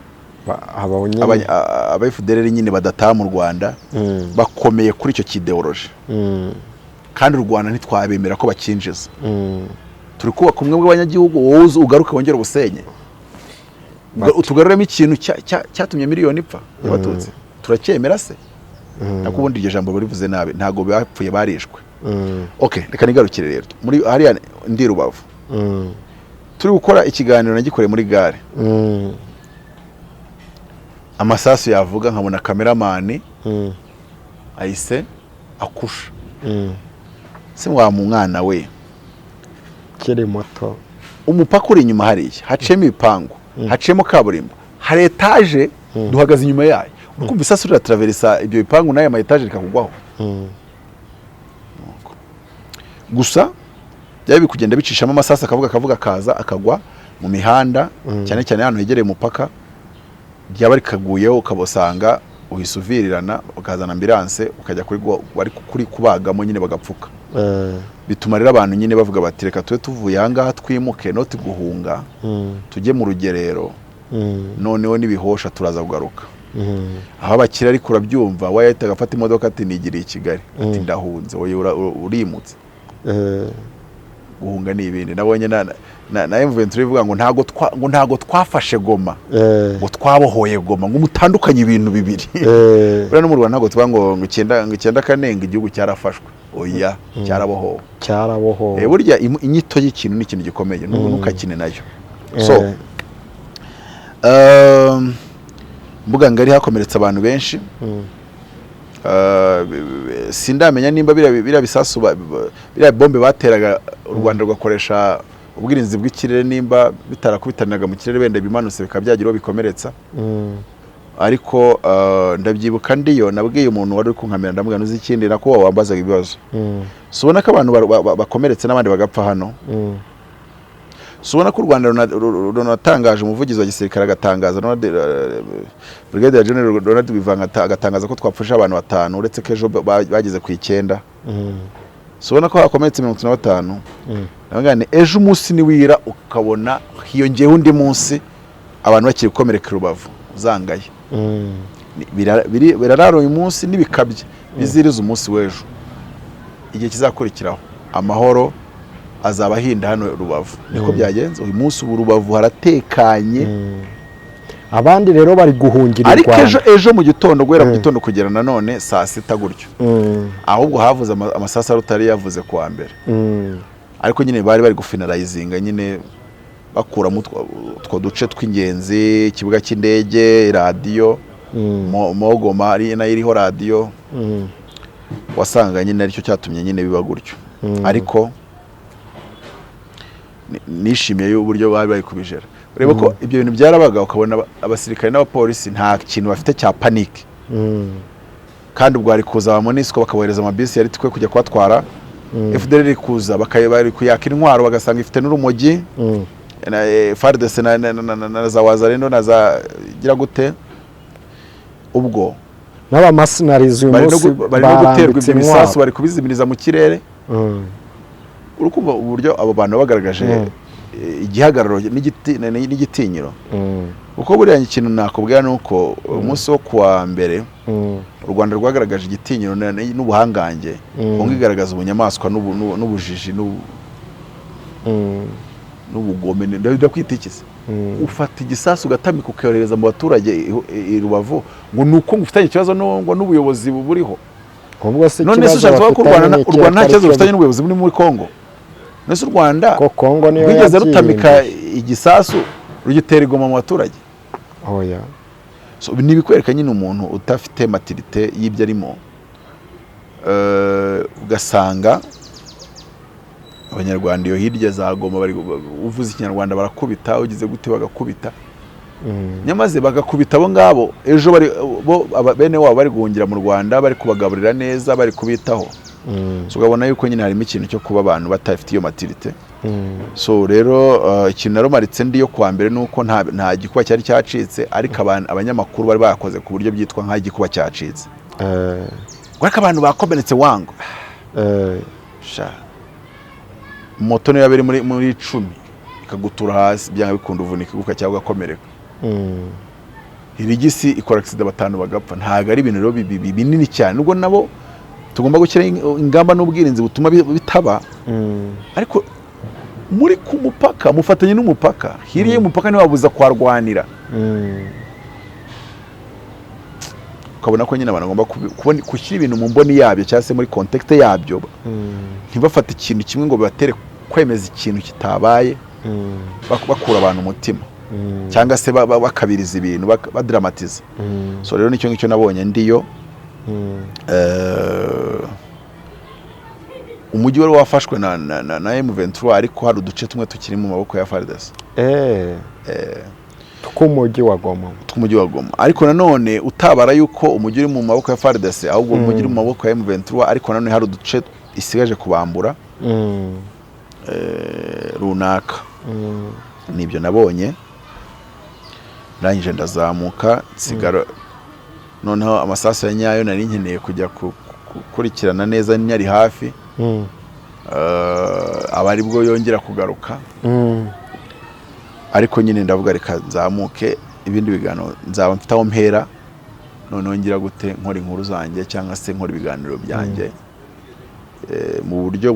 abayifudereri nyine badataha mu Rwanda bakomeye kuri icyo kideology. Kandi u Rwanda ntitwabemera ko bakinjiza. Turi kubaka umwe bw'abanyagihugu wowe ugaruka wongera ubusenye. Tugaruramo ikintu cyatumye miliyoni ipfa y'Abatutsi. Turacyemera se? Nakubundi iryo jambo barivuze nabi, ntago bapfuye barishwe. Okay, reka nigarukire rero. Muri hariya ndi Rubavu. Turi gukora ikiganiro nagikoreye muri gare. Amasasu yavuga nkabona cameraman ahise akusha. Se wa mwana we kiri moto. Umupaka uri inyuma hariya, hacemo ibipangu, hacemo kaburimbo. Hari etage duhagaze inyuma yayo. Ukumva isasu rira traversa ibyo bipangu nayo ama etage rikakugwaho. Gusa byabi kugenda bicishamo amasasa akavuga kaza akagwa mu mihanda cyane cyane hano hegereye umupaka. Byaba rikaguyeho ukabosanga uhisuvirirana ukazana ambulance ukajya kuri kubagamo nyine bagapfuka. Bituma rero abantu nyine bavuga bati reka tuvuye aha ngaha twimuke no tuguhunga tujye mu rugerero. Noneho nibihosha turaza kugaruka. Aho abakira ariko urabyumva wayahita agafata imodoka ati nigiriye i Kigali ati ndahunze wowe urimutse. Guhunga ni ibindi nabonye na M23 ivuga ngo ntago twafashe Goma ngo twabohoye Goma ngo mutandukanye ibintu bibiri. Bura no mu Rwanda ntago tuba ngo 9 kanenga igihugu cyarafashwe. Oya cyarabohowe. Burya inyito y'ikintu ni ikintu gikomeye nukakine nayo. So mbuga ngari hakomeretsa abantu benshi. Sindamenya nimba bira bisasu bira bombe bateraga u Rwanda rwakoresha ubwirinzi bw'ikirere nimba bitarakubitanaga mu kirere wenda bimanutse bikaba byagira bikomeretsa ariko ndabyibuka ndiyo nabwiye umuntu wari kunkamera ndamubwira nuzi ikindi nako wambazaga ibibazo subona ko abantu bakomeretse n'abandi bagapfa hano subona ko u Rwanda runatangaje umuvugizi wa gisirikare agatangaza Brigadier General Ronald Wivanga agatangaza ko twapfusha abantu 5 uretse ko ejo bageze ku 9 subona ko hakomeretse 55 nabangane ejo umunsi ni wira ukabona hiyongeyeho undi munsi abantu bakiri gukomereka Rubavu zangaye birararo uyu munsi nibikabye biziriza umunsi w'ejo igihe kizakurikiraho amahoro azaba hinda hano Rubavu niko byagenze uyu munsi Rubavu haratekanye abandi rero bari guhungira ariko ejo mu gitondo guhera mu gitondo kugera nanone saa 6 gutyo ahubwo havuze amasasa rutari yavuze kuwa mbere ariko nyine bari gufinalizinga nyine bakuramo utwo duce tw'ingenzi ikibuga cy'indege radio Mogoma ari nayo iriho radio wasanga nyine aricyo cyatumye nyine biba gutyo ariko nishimiye y'uburyo bari kubijera ureba ko ibyo bintu byarabaga ukabona abasirikare n'abapolisi nta kintu bafite cya panic kandi ubwo ari kuza ba Monisco bakabohereza amabisi yari twe kujya kwatwara FDLR kuza bakayibari kuyaka intwaro bagasanga ifite n'urumogi na FARDC na za Wazalendo na za gira gute ubwo n'aba mercenaries uyu munsi bari no guterwa ibisasu bari kubizimiriza mu kirere urukumva uburyo abo bantu bagaragaje igihagararo n'igitinyiro uko buriya ikintu nakubwira nuko umunsi wo kuwa mbere u Rwanda rwagaragaje igitinyiro n'ubuhangange ngo igaragaza ubunyamaswa n'ubujiji n'ubugome ndakwitikise ufata igisasu ugatamika ukohereza mu baturage i Rubavu ngo nuko ngufitanye ikibazo ngo n'ubuyobozi buriho ubwo se none se ushaka ko u Rwanda nta kibazo rufitanye n'ubuyobozi buri muri Kongo nese u Rwanda ko Kongo niyo bigeze rutamika igisasu rugitera igoma mu baturage oya so nibikwereka nyine umuntu utafite maturité y'ibyo arimo ugasanga abanyarwanda iyo hirya za Goma bari uvuze ikinyarwanda barakubita ugize gute bagakubita nyamaze bagakubita abo ngabo ejo bari bene wabo bari guhungira mu Rwanda bari kubagaburira neza bari kubitaho so ugabona yuko nyine harimo ikintu cyo kuba abantu batafite iyo maturité so rero ikintu narumaritse ndiyo kwa mbere nuko nta gikuba cyari cyacitse ariko abanyamakuru bari bakoze ku buryo byitwa nka gikuba cyacitse ariko abantu bakomenetse wango sha moto niyo yabere muri 10 ikagutura hasi byanga bikunda uvunika guka cyangwa gakomereka irigisi ikora accident batanu bagapfa ntago ari ibintu rero binini cyane nubwo nabo tugomba gukira ingamba n'ubwirinzi butuma bitaba ariko muri ku mupaka mufatanye n'umupaka hiriye umupaka ni wabuza kwarwanira ukabona ko nyine abantu bagomba kubona kushyira ibintu mu mboni yabyo cyangwa se muri context yabyo ntibafate ikintu kimwe ngo batere kwemeza ikintu kitabaye bakura abantu umutima cyangwa se bakabiriza ibintu badramatiza so rero nicyo ngicyo nabonye ndiyo umujyi wari wafashwe na M23 ariko hari uduce tumwe tukiri mu maboko ya FARDC tw'umujyi wa Goma ariko nanone utabara yuko umujyi uri mu maboko ya FARDC ahubwo umujyi uri mu maboko ya M23 ariko nanone hari uduce isigaje kubambura runaka nibyo nabonye nangije ndazamuka sigara noneho amasasu ya nyayo nari nkeneye kujya gukurikirana neza nyari hafi abari bwo yongera kugaruka ariko nyine ndavuga reka nzamuke ibindi biganiro nzaba mfitaho mpera noneho ngira gute nkora inkuru zanjye cyangwa se nkora ibiganiro byanjye mu buryo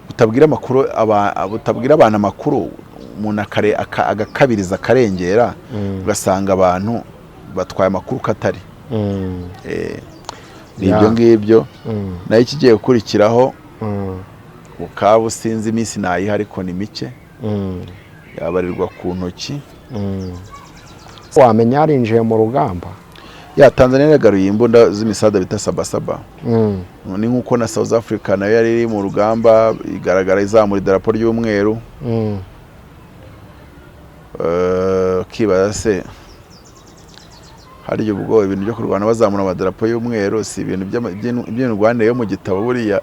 butabwira amakuru butabwira abantu amakuru umuntu agakabiriza akarengera ugasanga abantu batwaye amakuru katari nibyo ngibyo nayo kigiye gukurikiraho Bukavu sinzi iminsi nayiha ariko ni mike yabarirwa ku ntoki wamenya yarinjiye mu rugamba ya Tanzania yagaruye imbunda z'imisada bita sabasaba. Ni nkuko na South Africa nayo yari iri mu rugamba igaragara izamura idarapo ry'umweru. Kibaza se hari ubwo ibintu byo kurwana bazamura amadarapo y'umweru si ibintu by'indwane yo mu gitabo buriya.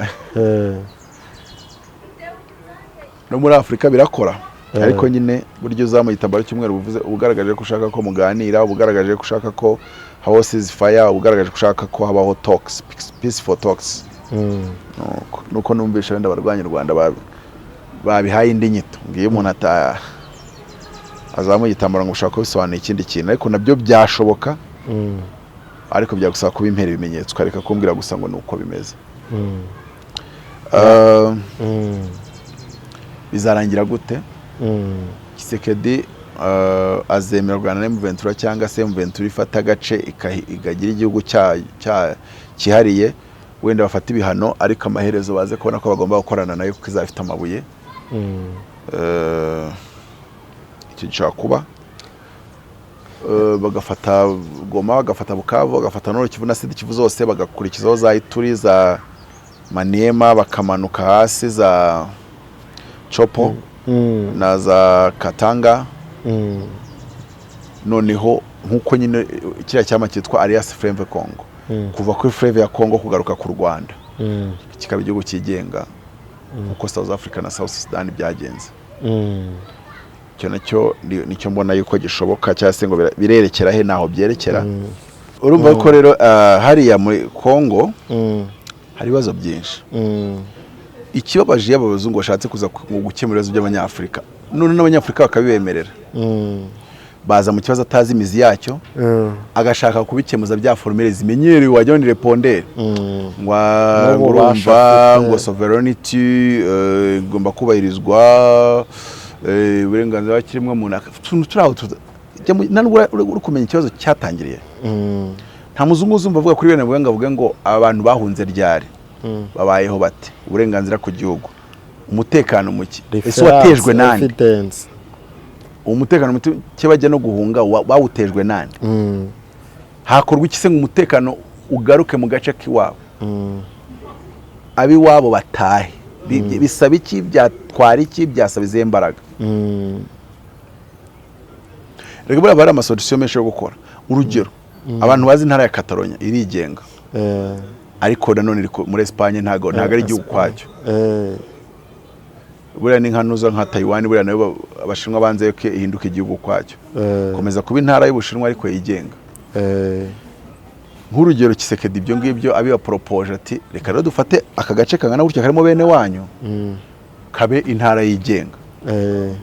No muri Afrika birakora. Ariko nyine buryo uzamuye igitambaro cy'umweru buvuze ubugaragaje ko ushaka ko muganira, ubugaragaje ko ushaka ko habaho ceasefire, ubugaragaje ko ushaka ko habaho talks, peaceful talks. Nuko numvisha wenda abarwanya u Rwanda babihaye indi nyito. Ngiye umuntu azamuye igitambaro ngo ushaka bisobanura ikindi kintu, ariko nabyo byashoboka. Ariko byagusaba kuba impera ibimenyetso kareka kumbwira gusa ngo nuko bimeze. Bizarangira gute? Kisekedi azemera Rwanda na M23 cyangwa se M23 ifata agace igagira igihugu cyihariye, wenda bafata ibihano ariko amaherezo baze kubona ko bagomba gukorana nayo kuko izafite amabuye. Icyo gishobora kuba bagafata Goma, bagafata Bukavu, bagafata Nord Kivu na Sud Kivu zose, bagakurikizaho za Ituri, za Maniema, bakamanuka hasi za Chopo na za Katanga. Noneho nkuko nyine kiriya cyama cyitwa Alliance Fleuve Congo, kuva kuri Fleuve ya Congo kugaruka ku Rwanda, kikaba igihugu cyigenga nkuko South Africa na South Sudan byagenze. Cyo nacyo nicyo mbona yuko gishoboka, cyangwa se ngo birerekera he naho byerekera. Urumva ko rero hariya muri Congo hari ibibazo byinshi. Ikibabaje y'abazungu bashatse kuza gukemura ibibazo by'abanyafrika, none n'abanyafrika bakabibemerera. Baza mu kibazo atazi imizi yacyo, agashaka kubikemuza bya formule zimenyerewe wajya ni repondere. Urumva ngo sovereignty igomba kubahirizwa, uburenganzira bw'ikiremwa muntu. Turaho uri kumenya ikibazo cyatangiriye. Nta muzungu uzumva avuga kuri bene avuga ngo abantu bahunze ryari, babayeho bate, uburenganzira ku gihugu, umutekano muke, ese watejwe nande? Umutekano muke bajya no guhunga bawutejwe nande? Hakorwa iki se ngo umutekano ugaruke mu gace k'iwabo, abiwabo batahe? Bisaba iki? Byatwara iki? Byasaba izihe mbaraga? Rego bari ama solution menshi yo gukora. Urugero, abantu bazi intara ya Catalonia irigenga, ariko nanone iri muri Espagne ntago ari igihugu kwacyo. Buriya ni nkanuza nka Taiwan, buriya nayo abashinwa banze ko ihinduka igihugu kwacyo, komeza kuba intara y'Ubushinwa ariko yigenga. Nk'urugero Kisekedi ibyo ngibyo abiba propose ati reka rero dufate aka gace kangana gutya karimo bene wanyu, kabe intara yigenga,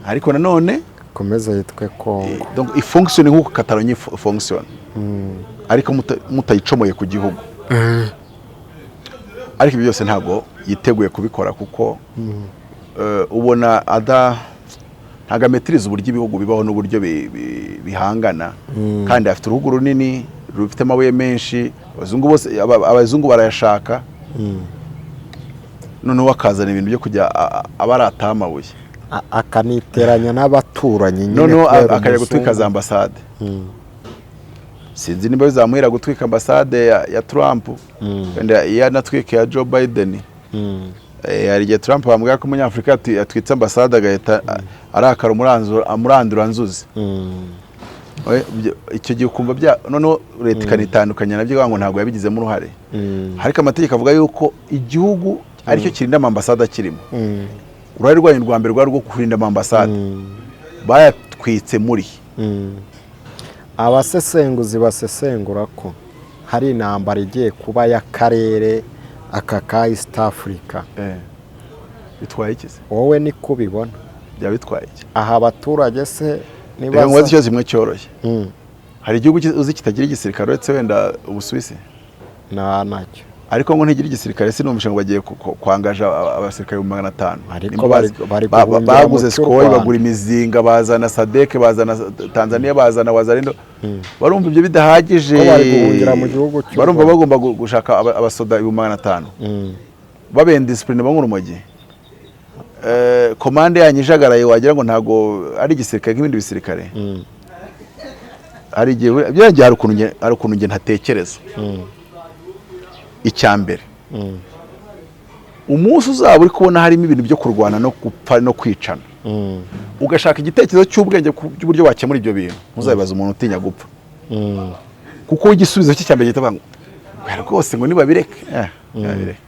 ariko nanone komeza yitwe Congo. Donc ifunction nk'uko Catalonia function, ariko mutayicomoye ku gihugu. Ariko ibyo byose ntago yiteguye kubikora kuko ubona ntago ametiriza uburyo ibihugu bibaho n'uburyo bihangana, kandi afite uruhugu runini rufite amabuye menshi, abazungu barayashaka. Noneho akazana ibintu byo kujya abarata amabuye, akaniteranya n'abaturanyi, noneho akajya gutwika za ambasade. Sinzi niba bizamuhira gutwika ambasade ya Trump, wenda yanatwike ya Joe Biden. Hari igihe Trump bamubwira ko umunyafrika yatwitse ambasade agahita arakara amurandura nzuzi. Icyo gihe ukumva noneho leta ikanitandukanya nabyo ngo ntabwo yabigizemo uruhare. Ariko amategeko avuga yuko igihugu aricyo kirinda ambasade kirimo. Uruhare rwanyu rwa mbere rwo kurinda ambasade bayatwitse muri. Abasesenguzi basesengura ko hari intambara igiye kuba y'akarere aka ka East Africa. Bitwaye iki se? Wowe ni kubibona byabitwaye iki? Aha abaturage se niba ngo icyo zimwe cyoroshye. Hari igihugu uzi kitagira igisirikare uretse wenda Ubusuwisi? Nacyo. Ariko ngo ntigira igisirikare, sinumvisha ngo bagiye kwangaje abasirikare 500. Ariko baguze Skoy, bagura imizinga, bazana Sadek, bazana Tanzania, bazana Wazalendo. Barumva ibyo bidahagije, barumva bagomba gushaka abasoda 500. Babenda discipline bangura umugi. Komande yanyijagaraye wagira ngo ntago ari igisirikare nk'ibindi bisirikare. hari igihe byagiye hari ukuntu nge ntatekereza. Icya mbere umunsi uzaba uri kubona harimo ibintu byo kurwana no gupfa no kwicana, ugashaka igitekerezo cy'ubwenge by'uburyo wakemura ibyo bintu, ntuzabibaza umuntu utinya gupfa, kuko igisubizo cye cya mbere gihita ngo rwose ngo nibabireke babireke.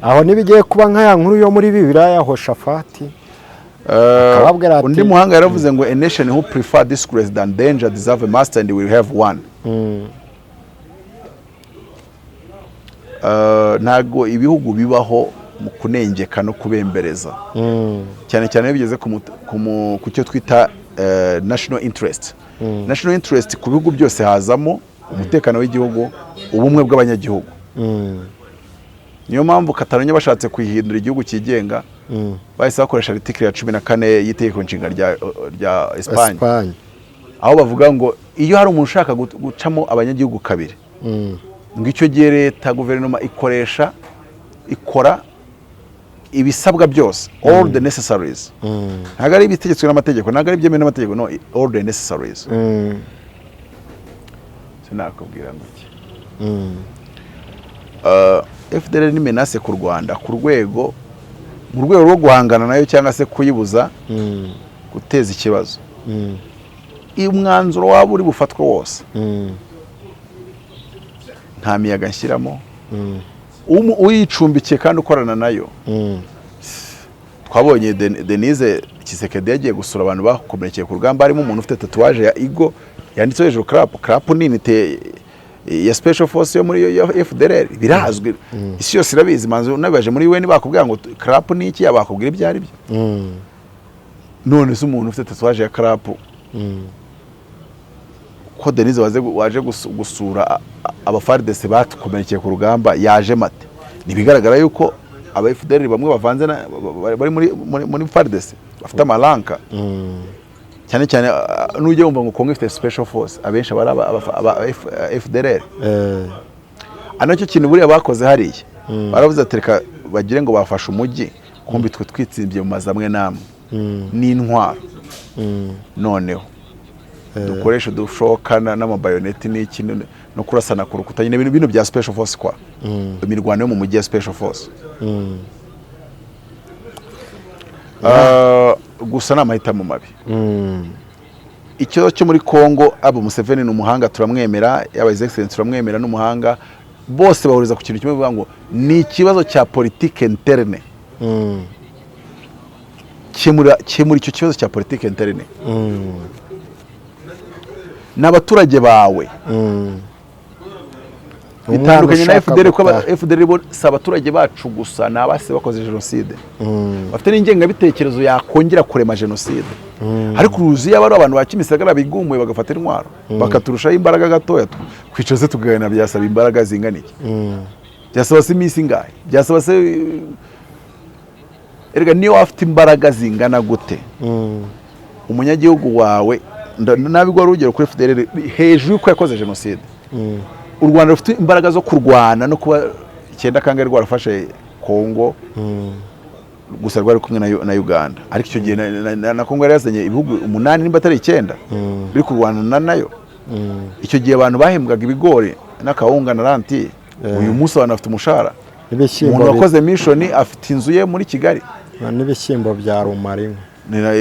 Aho nibigiye kuba nka ya nkuru yo muri Bibiliya ya Hoshafati. Undi muhanga yaravuze ngo a nation who prefer disgrace than danger deserve a master and will have one. Ntago ibihugu bibaho mu kunengeka no kubembereza, cyane cyane bigeze ku cyo twita national interest. National interest ku bihugu byose hazamo umutekano w'igihugu, ubumwe bw'abanyagihugu. Niyo mpamvu Catalonia bashatse kwihindura igihugu cyigenga, bahise bakoresha article ya 14 y'itegeko nshinga rya Espagne, aho bavuga ngo iyo hari umuntu ushaka gucamo abanyagihugu kabiri, ngo icyo gihe leta guverinoma ikora ibisabwa byose, all the necessaries. Ntabwo ari ibitegetswe n'amategeko, ntabwo ari ibyemewe n'amategeko, no, all the necessaries. Sinakubwira ngo FDL ni menace ku Rwanda mu rwego rwo guhangana nayo cyangwa se kuyibuza guteza ikibazo. Umwanzuro waba uri bufatwa wose, nta miyaga nshyiramo, uyicumbikiye kandi ukorana nayo. Twabonye Denise Kisekedi yagiye gusura abantu bakomerekeye ku rugamba, harimo umuntu ufite tatuwaje ya Igo yanditseho hejuru crap nini ya special force yo muri FDLR. Birazwi, isi yose irabizi. Manzi unabaje muri we bakubwira ngo crap ni iki, yabakubwira ibyo ari byo. None se umuntu ufite tatuwaje ya crap, ko Denise waje gusura abafardese batukomerekeye ku rugamba, yaje mate? Nibigaragara yuko aba FDLR bamwe bavanze bari muri fardese bafite amaranka. Cyane cyane nujye wumva ngo Kongo ifite special force, abenshi bari aba FDLR. Anacyo kintu buriya bakoze hariya, baravuze ati reka bagire ngo bafashe umujyi, kumbi twe twitsimbye mu mazamwe namwe n'intwaro. Noneho dukoresha dushokana n'amabayoneti n'iki no kurasana ku rukuta, nyine ibintu bya special force kwa imirwano yo mu mujyi ya special force. Gusa n'amahitamo mabi. Ikibazo cyo muri Kongo, abo Museveni ni umuhanga turamwemera, yaba His Excellency turamwemera n'umuhanga, bose bahuriza ku kintu kimwe, bivuga ngo ni ikibazo cya politique interne. Kimura icyo kibazo cya politique interne. N'abaturage bawe. Bitandukanye na FDL, ko FDL bo abaturage bacu gusa nabase bakoze genocide, bafite n'ingengabitekerezo yakongera kurema genocide. Ariko uruzi yaba ari abantu bakimisagara bigumuye bagafata intwaro bakaturushaho imbaraga gatoya, kwicaze tugana byasaba imbaraga zinganike. Byasaba se imisi ngahe, byasaba se erega niyo afite imbaraga zingana gute, umunyagihugu wawe nabigwa rugero kuri FDL hejuru yuko yakoze genocide. U Rwanda rufite imbaraga zo kurwana no kuba 9 kangahe rwarafashe Kongo, gusa rwari kumwe na Uganda. Ariko icyo gihe na Kongo yari yazanye ibihugu 8 nimba atari 9 biri kurwana nayo. Icyo gihe abantu bahembwaga ibigori n'akawunga na ranti. Uyu munsi abantu afite umushahara. Umuntu wakoze mission afite inzu ye muri Kigali n'ibishyimbo bya Rumarimwe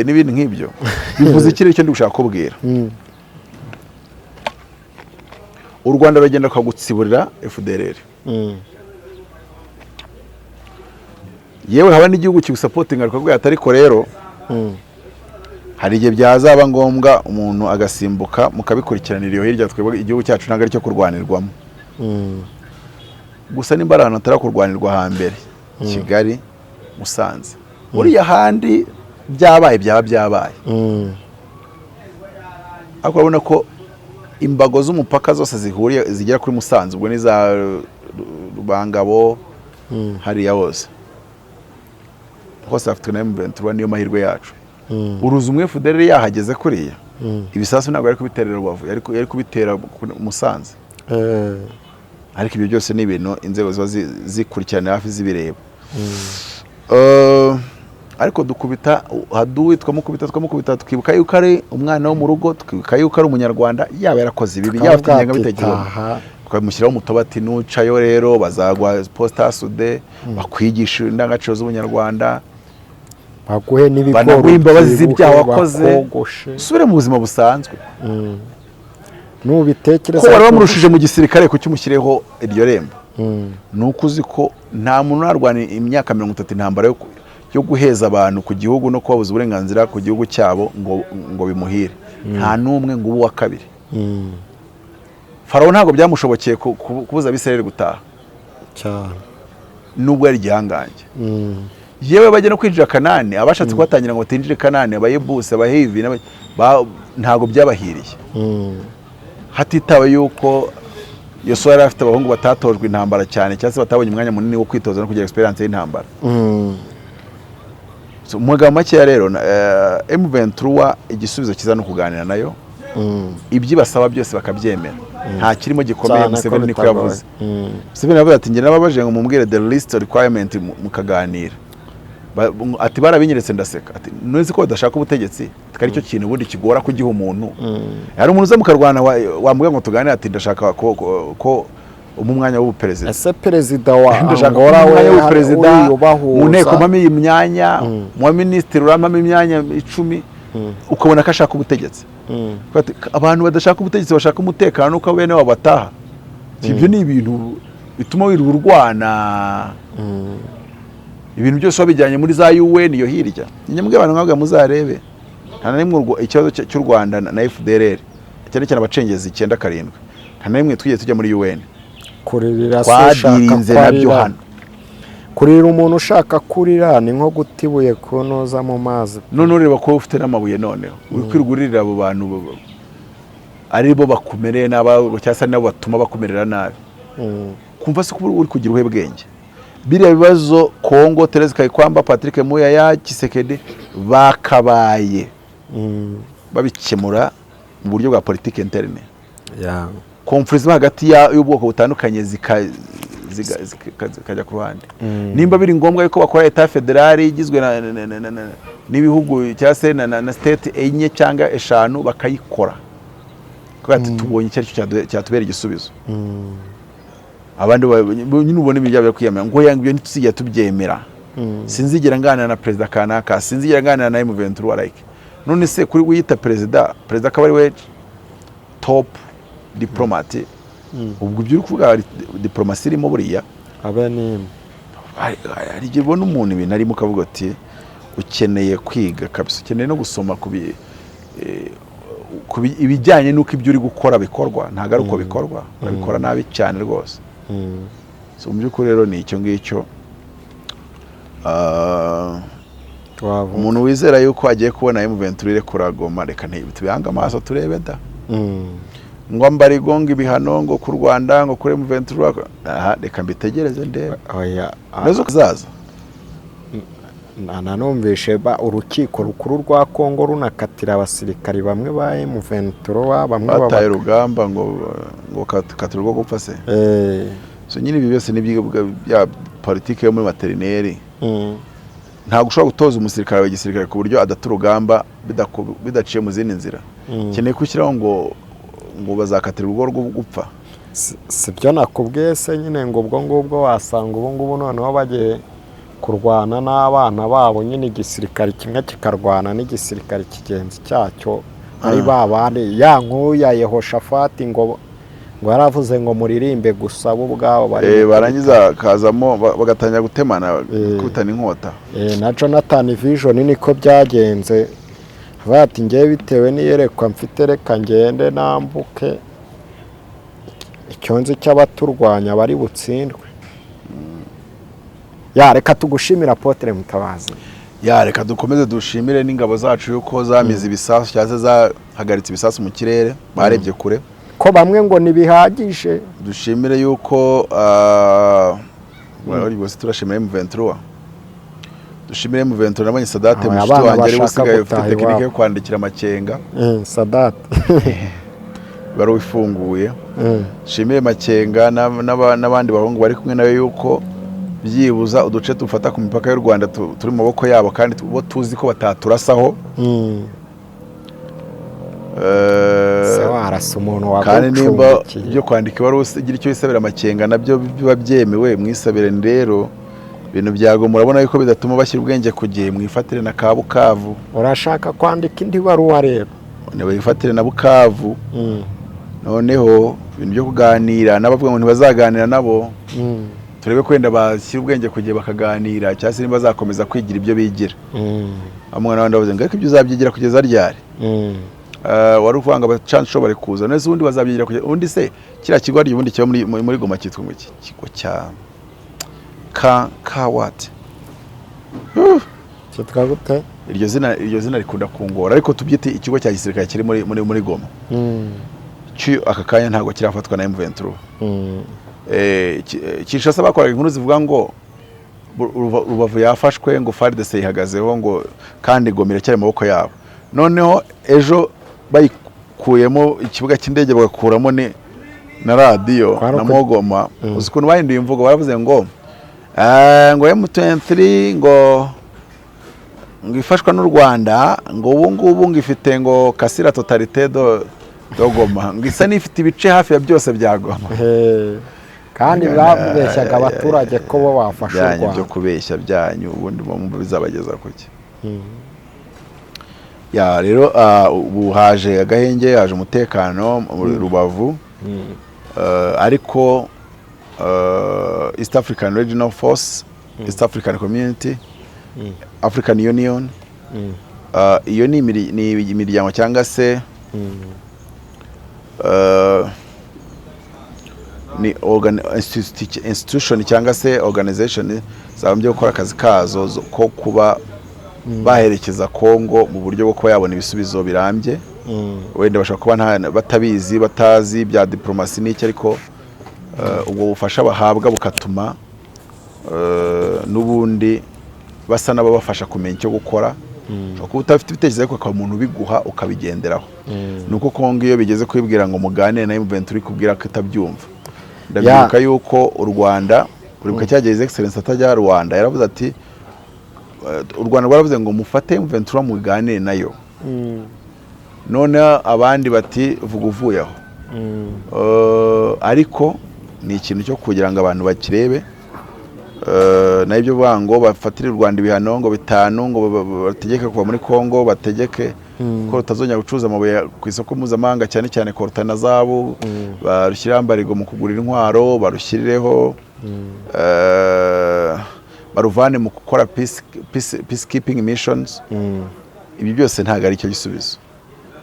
n'ibindi nk'ibyo. Bivuze ikiri cyo ndi gushaka kubwira. U Rwanda rugenda kagutsiburira FDLR. Yewe haba n'igihugu kigusapotinga rukabwira atari ko rero hari igihe byazaba ngombwa umuntu agasimbuka mukabikurikiranira iyo hirya, twebwe igihugu cyacu ntago ari cyo kurwanirwamo. Gusa nimba ahantu atari kurwanirwa hambere, Kigali, Musanze, uriya handi byabaye. Ariko urabona ko imbago z'umupaka zose zihuriye zigera kuri Musanze, ubwo ni za Rubangabo hariya hose afite na M23. Niyo mahirwe yacu. Uruzi umwe FDL yahageze kuriya, ibisasu ntabwo ari kubiterera Rubavu, yari kubitera Musanze. Ariko ibyo byose ni ibintu inzego ziba zikurikirana hafi zibireba. ariko dukubita haduwi twamukubita tukibuka yuko ari umwana wo mu rugo, tukibuka yuko ari umunyarwanda yaba yarakoze ibibi yaba afite ingengabitekerezo, tukamushyiraho umutobati nucayo rero bazagwa postasude bakwigisha indangagaciro z'ubunyarwanda, baguhe n'ibigoro, banaguhe imbabazi z'ibyaha wakoze, usubire mu buzima busanzwe. Nubitekereza ko wari wamurushije mu gisirikare kuki umushyireho iryo rembo, nuko uzi ko nta muntu urarwana imyaka 30 intambara yo guheza abantu ku gihugu no kubabuza uburenganzira ku gihugu cyabo ngo bimuhire, nta n'umwe ngo ubu wa kabiri. Farawo ntabwo byamushobokeye kubuza Abisirayeli gutaha cyane nubwo yari igihangange. Yewe bajya no kwinjira Kanani, abashatse kubatangira ngo batinjire Kanani, abayebuse, abahivi ntabwo byabahiriye, hatitawe yuko Yosuwa yari afite abahungu batatojwe intambara cyane cyangwa se batabonye umwanya munini wo kwitoza no kugira experience y'intambara. So muga make rero M23 igisubizo kiza no kuganira nayo, ibyo basaba byose bakabyemera, nta kirimo gikomeye. Museveni niko yavuze. Museveni yavuze ati ngira nababaje ngo mumbwire the list requirement mukaganira, ati barabinyeretse ndaseka, ati nzi ko badashaka ubutegetsi, tukari cyo kintu ubundi kigora kugiha umuntu. Hari umuntu uza mukarwana wambwiye ngo tuganire, ati ndashaka ko umwanya w'ubuperezida. Ese perezida wa Angola we w'uperezida mu nteko mpamye imyanya, mu minisitiri uramama imyanya 10, ukabona ko ashaka ubutegetsi. Abantu badashaka ubutegetsi bashaka umutekano uko bene wabataha. Ibyo ni ibintu bituma wirirwa urwana. Ibintu byose wabijyanye muri za UN yo hirya. Nyamwe abantu nkabwa muzarebe. Nta na rimwe ikibazo cy'u Rwanda na FDLR cyane cyane abacengezi 9-7, nta na rimwe twigiye tujya muri UN. Kuririra twadirinze nabyo hano. Kurira umuntu ushaka kurira ni nko gutibuye kunoza mu mazi. None ureba ko ufite n'amabuye noneho wikwirugurira abo bantu ari bo bakumereye n'aba cyasa nabo batuma bakumerera nabi. Kumva se ko uri kugira uhebwenge. Biriya bibazo Kongo, Teresa Kayikwamba, Patrick Muyaya, Kisekedi bakabaye babikemura mu buryo bwa politique interne. Conference hagati y'ubwoko butandukanye zikajya ku ruhande. Nimba biri ngombwa yuko bakora etat federal igizwe n'ibihugu cyase na state enye cyangwa 5 bakayikora, kandi tubonye icyo cyatubera igisubizo. Abandi nyine ubone ibijya byo kwiyamira ngo yangiye ntituzijya tubyemera. Sinzigera nganira na president kanaka, sinzigera nganira na M23 like. None se kuri wiyita president akaba ari we top diplomat, ubwo ibyo uri kuvuga diplomasi irimo buriya abane ari gihe ubona umuntu ibintu arimo ukavuga ati ukeneye kwiga kabisa, ukeneye no gusoma ibijyanye n'uko ibyo uri gukora bikorwa, ntago ari uko bikorwa, babikora nabi cyane rwose. So mu by'ukuri rero ni icyo ngicyo. Umuntu wizera yuko agiye kubona M23 irekura Goma, reka ntibihanga amaso turebe da. Ngo mbarigonga ibihano ngo ku Rwanda ngo kuri M23, reka mbitegereze ndebe. Oya nazo kuzaza nanumvishe urukiko rukuru rwa Kongo runakatira abasirikari bamwe ba M23 bamwe bataye rugamba ngo katira rwo gupfa se. So nyine ibi byose ni bya politike yo muri materineri. Ntabwo ushobora gutoza umusirikare wa gisirikare ku buryo adaturugamba bidaciye mu zindi nzira. Keneye kushyiraho ngo bazakatira urwo rwo gupfa. Sibyo nakubwiye se nyine ngo ubwo ngubwo wasanga ubu ngubu noneho bagiye kurwana n'abana babo, nyine igisirikare kimwe kikarwana n'igisirikare kigenzi cyacyo, ari babane ya nkuya Yehoshafati ngo yaravuze ngo muririmbe gusa bo ubwabo barangiza kazamo bagatangira gutemana kutana inkota. Na Jonathan Vision niko byagenze, bati ngiye bitewe niyerekwa mfite reka ngende nambuke icyonzi cy'abaturwanya bari butsindwe. Ya reka tugushimira Apotre Mutabazi. Ya reka dukomeze dushimire n'ingabo zacu yuko zamize ibisasu cyangwa zahagaritse ibisasu mu kirere, barebye kure ko bamwe ngo nibihagije. Dushimire yuko bose turashimira M23. Dushimire M23 nabanye Sadate mushito wanjye ari usigaye ufite tekinike yo kwandikira amakenga. Sadate bari wifunguye. Dushimire makenga n'abandi bahungu bari kumwe nawe yuko byibuza uduce dufata ku mipaka y'u Rwanda turi mu maboko yabo kandi bo tuzi ko bataturasaho se warasa umuntu kandi nimba byo kwandika wari ugira icyo wisabira amakenga nabyo biba byemewe mwisabire rero ibintu byago murabona yuko bidatuma bashyira ubwenge ku gihe mwifatire na Kabukavu. Urashaka kwandika indi baruwa rero niba yifatire na Bukavu noneho ibintu byo kuganira n'abavuga ngo ntibazaganira nabo turebe kwenda bashyira ubwenge ku gihe bakaganira cyangwa se nimba bazakomeza kwigira ibyo bigira amwe n'abandi bavuze ngo ibyo uzabyigira kugeza ryari wari uvanga abacansho bari kuza nese ubundi bazabyigira kugeza ubundi se kiriya kigo ari ubundi kiba muri Goma cyitwa ngo iki kigo cya what cyitwa gute iryo zina rikunda kungora ariko tubyite ikigo cya gisirikare kiri muri Goma cyo aka kanya ntago kirafatwa na M23 Kinshasa bakoraga inkuru zivuga ngo Rubavu yafashwe ngo FARDC ihagazeho ngo kandi Goma cyari mu maboko yabo noneho ejo bayikuyemo ikibuga cy'indege bagakuramo na radio na Mogoma uzikuntu bahinduye imvugo baravuze ngo M23 ngo ifashwa n'u Rwanda ngo ubu ngubu ngifite ngo kasira totalite do Goma ngo isa n'ifite ibice hafi ya byose bya Goma kandi babeshyaga abaturage ko bo bafashe u Rwanda byo kubeshya byanyu ubundi mu bizabageza kuki ya rero ubu haje agahenge haje umutekano muri Rubavu ariko East African Regional Force East African Community African Union iyo ni imiryango cyangwa se ni institution cyangwa se organization zabambye gukora akazi kazo ko kuba baherekeza Kongo mu buryo bwo kuba yabona ibisubizo birambye wenda bashaka kuba batabizi batazi bya diplomasi n'iki ariko ubwo bufasha bahabwa bukatuma n'ubundi basa n'ababafasha kumenya icyo gukora kuko utafite ibitekerezo ariko akaba umuntu ubiguha ukabigenderaho nuko Kongo iyo bigeze kwibwira ngo muganire na M23 kubwira ko itabyumva ndabibuka yuko u Rwanda uribuka cyageze excellence atajya Rwanda yaravuze ati u Rwanda rwaravuze ngo mufate M23 muganire nayo none abandi bati vuga uvuyeho ariko ni ikintu cyo kugira ngo abantu bakirebe na ibyo bango bafatire u Rwanda ibihano ngo bitanu ngo bategeke kuva muri Kongo bategeke ko rutazongera gucuruza amabuye ku isoko mpuzamahanga cyane cyane korutana zabo barushyira ambarigo mu kugurira intwaro barushyirireho baruvane mu gukora peacekeeping missions ibi byose ntago ari cyo gisubizo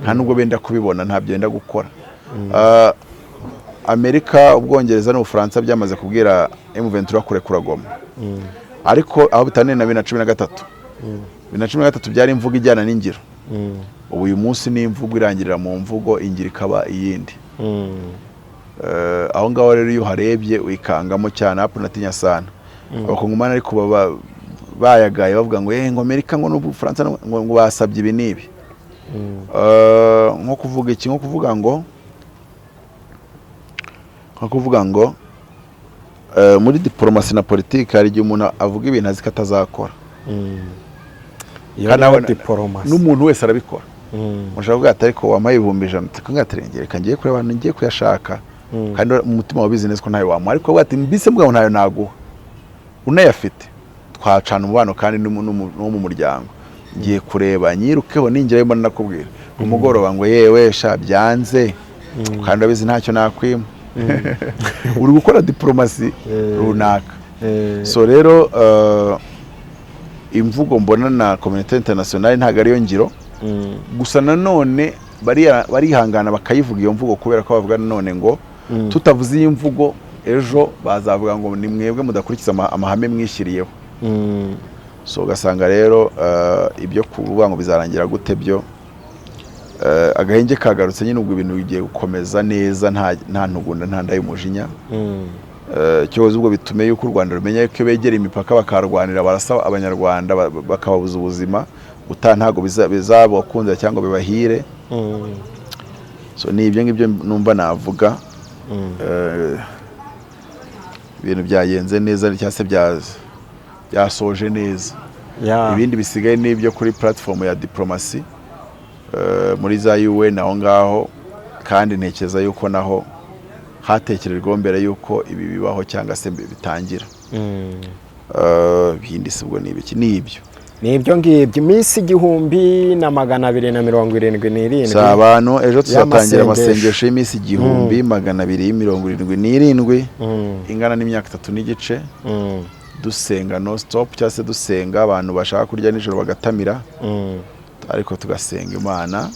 nta nubwo benda kubibona nta byenda gukora Amerika Ubwongereza n'Ubufaransa byamaze kubwira M23 kurekura Goma ariko aho bitaniye na 2013 2013 byari imvugo ijyana n'ingiro ubu uyu munsi ni imvugo irangirira mu mvugo ingira ikaba iyindi aho ngaho rero iyo harebye wikangamo cyane hapo natinya sana abakongomani ariko baba bayagaye bavuga ngo ngo Amerika ngo n'Ubufaransa ngo basabye ibi nibi nko kuvuga iki nko kuvuga ngo muri diplomasi na politiki hari igihe umuntu avuga ibintu azi ko atazakora n'umuntu wese arabikora mushaka kuvuga ati ariko wampaye 1,000 tukangaterengera ngiye kureba abantu ngiye kuyashaka kandi mu mutima wa business ko ntayo wamu ariko ati mbise mbwa ntayo naguha unayafite twacana umubano kandi no mu muryango ngiye kureba nyirukeho ninjye mbona nakubwira umugoroba ngo yewe sha byanze kandi abizi ntacyo nakwima uri gukora diplomasi runaka so rero imvugo mbona na community international ntago ariyo ngiro gusa nanone barihangana bakayivuga iyo mvugo kubera ko bavuga nanone ngo tutavuze iyi mvugo ejo bazavuga ngo ni mwebwe mudakurikiza amahame mwishyiriyeho so ugasanga rero ibyo kuvuga ngo bizarangira gute byo agahenge kagarutse nyine ubwo ibintu bigiye gukomeza neza nta ntugunda nta ndaye umujinya cyoze ubwo bitume yuko u Rwanda rumenya ko begera imipaka bakarwanira barasaba abanyarwanda bakababuza ubuzima ntago bizabakundira cyangwa bibahire so ni ibyo ngibyo numva navuga ibintu byagenze neza cyangwa se byasoje neza. Ibindi bisigaye n'ibyo kuri platform ya diplomasi muri za UN aho ngaho, kandi ntekereza yuko naho hatekerejweho mbere yuko ibi bibaho cyangwa se bitangira. Bindi sibwo n'ibiki n'ibyo nibyo ngibyo iminsi 1277 abantu ejo tuzatangira amasengesho y'iminsi 1277 ingana n'imyaka 3 n'igice dusenga no stop cyase dusenga abantu bashaka kurya nijoro bagatamira ariko tugasenga Imana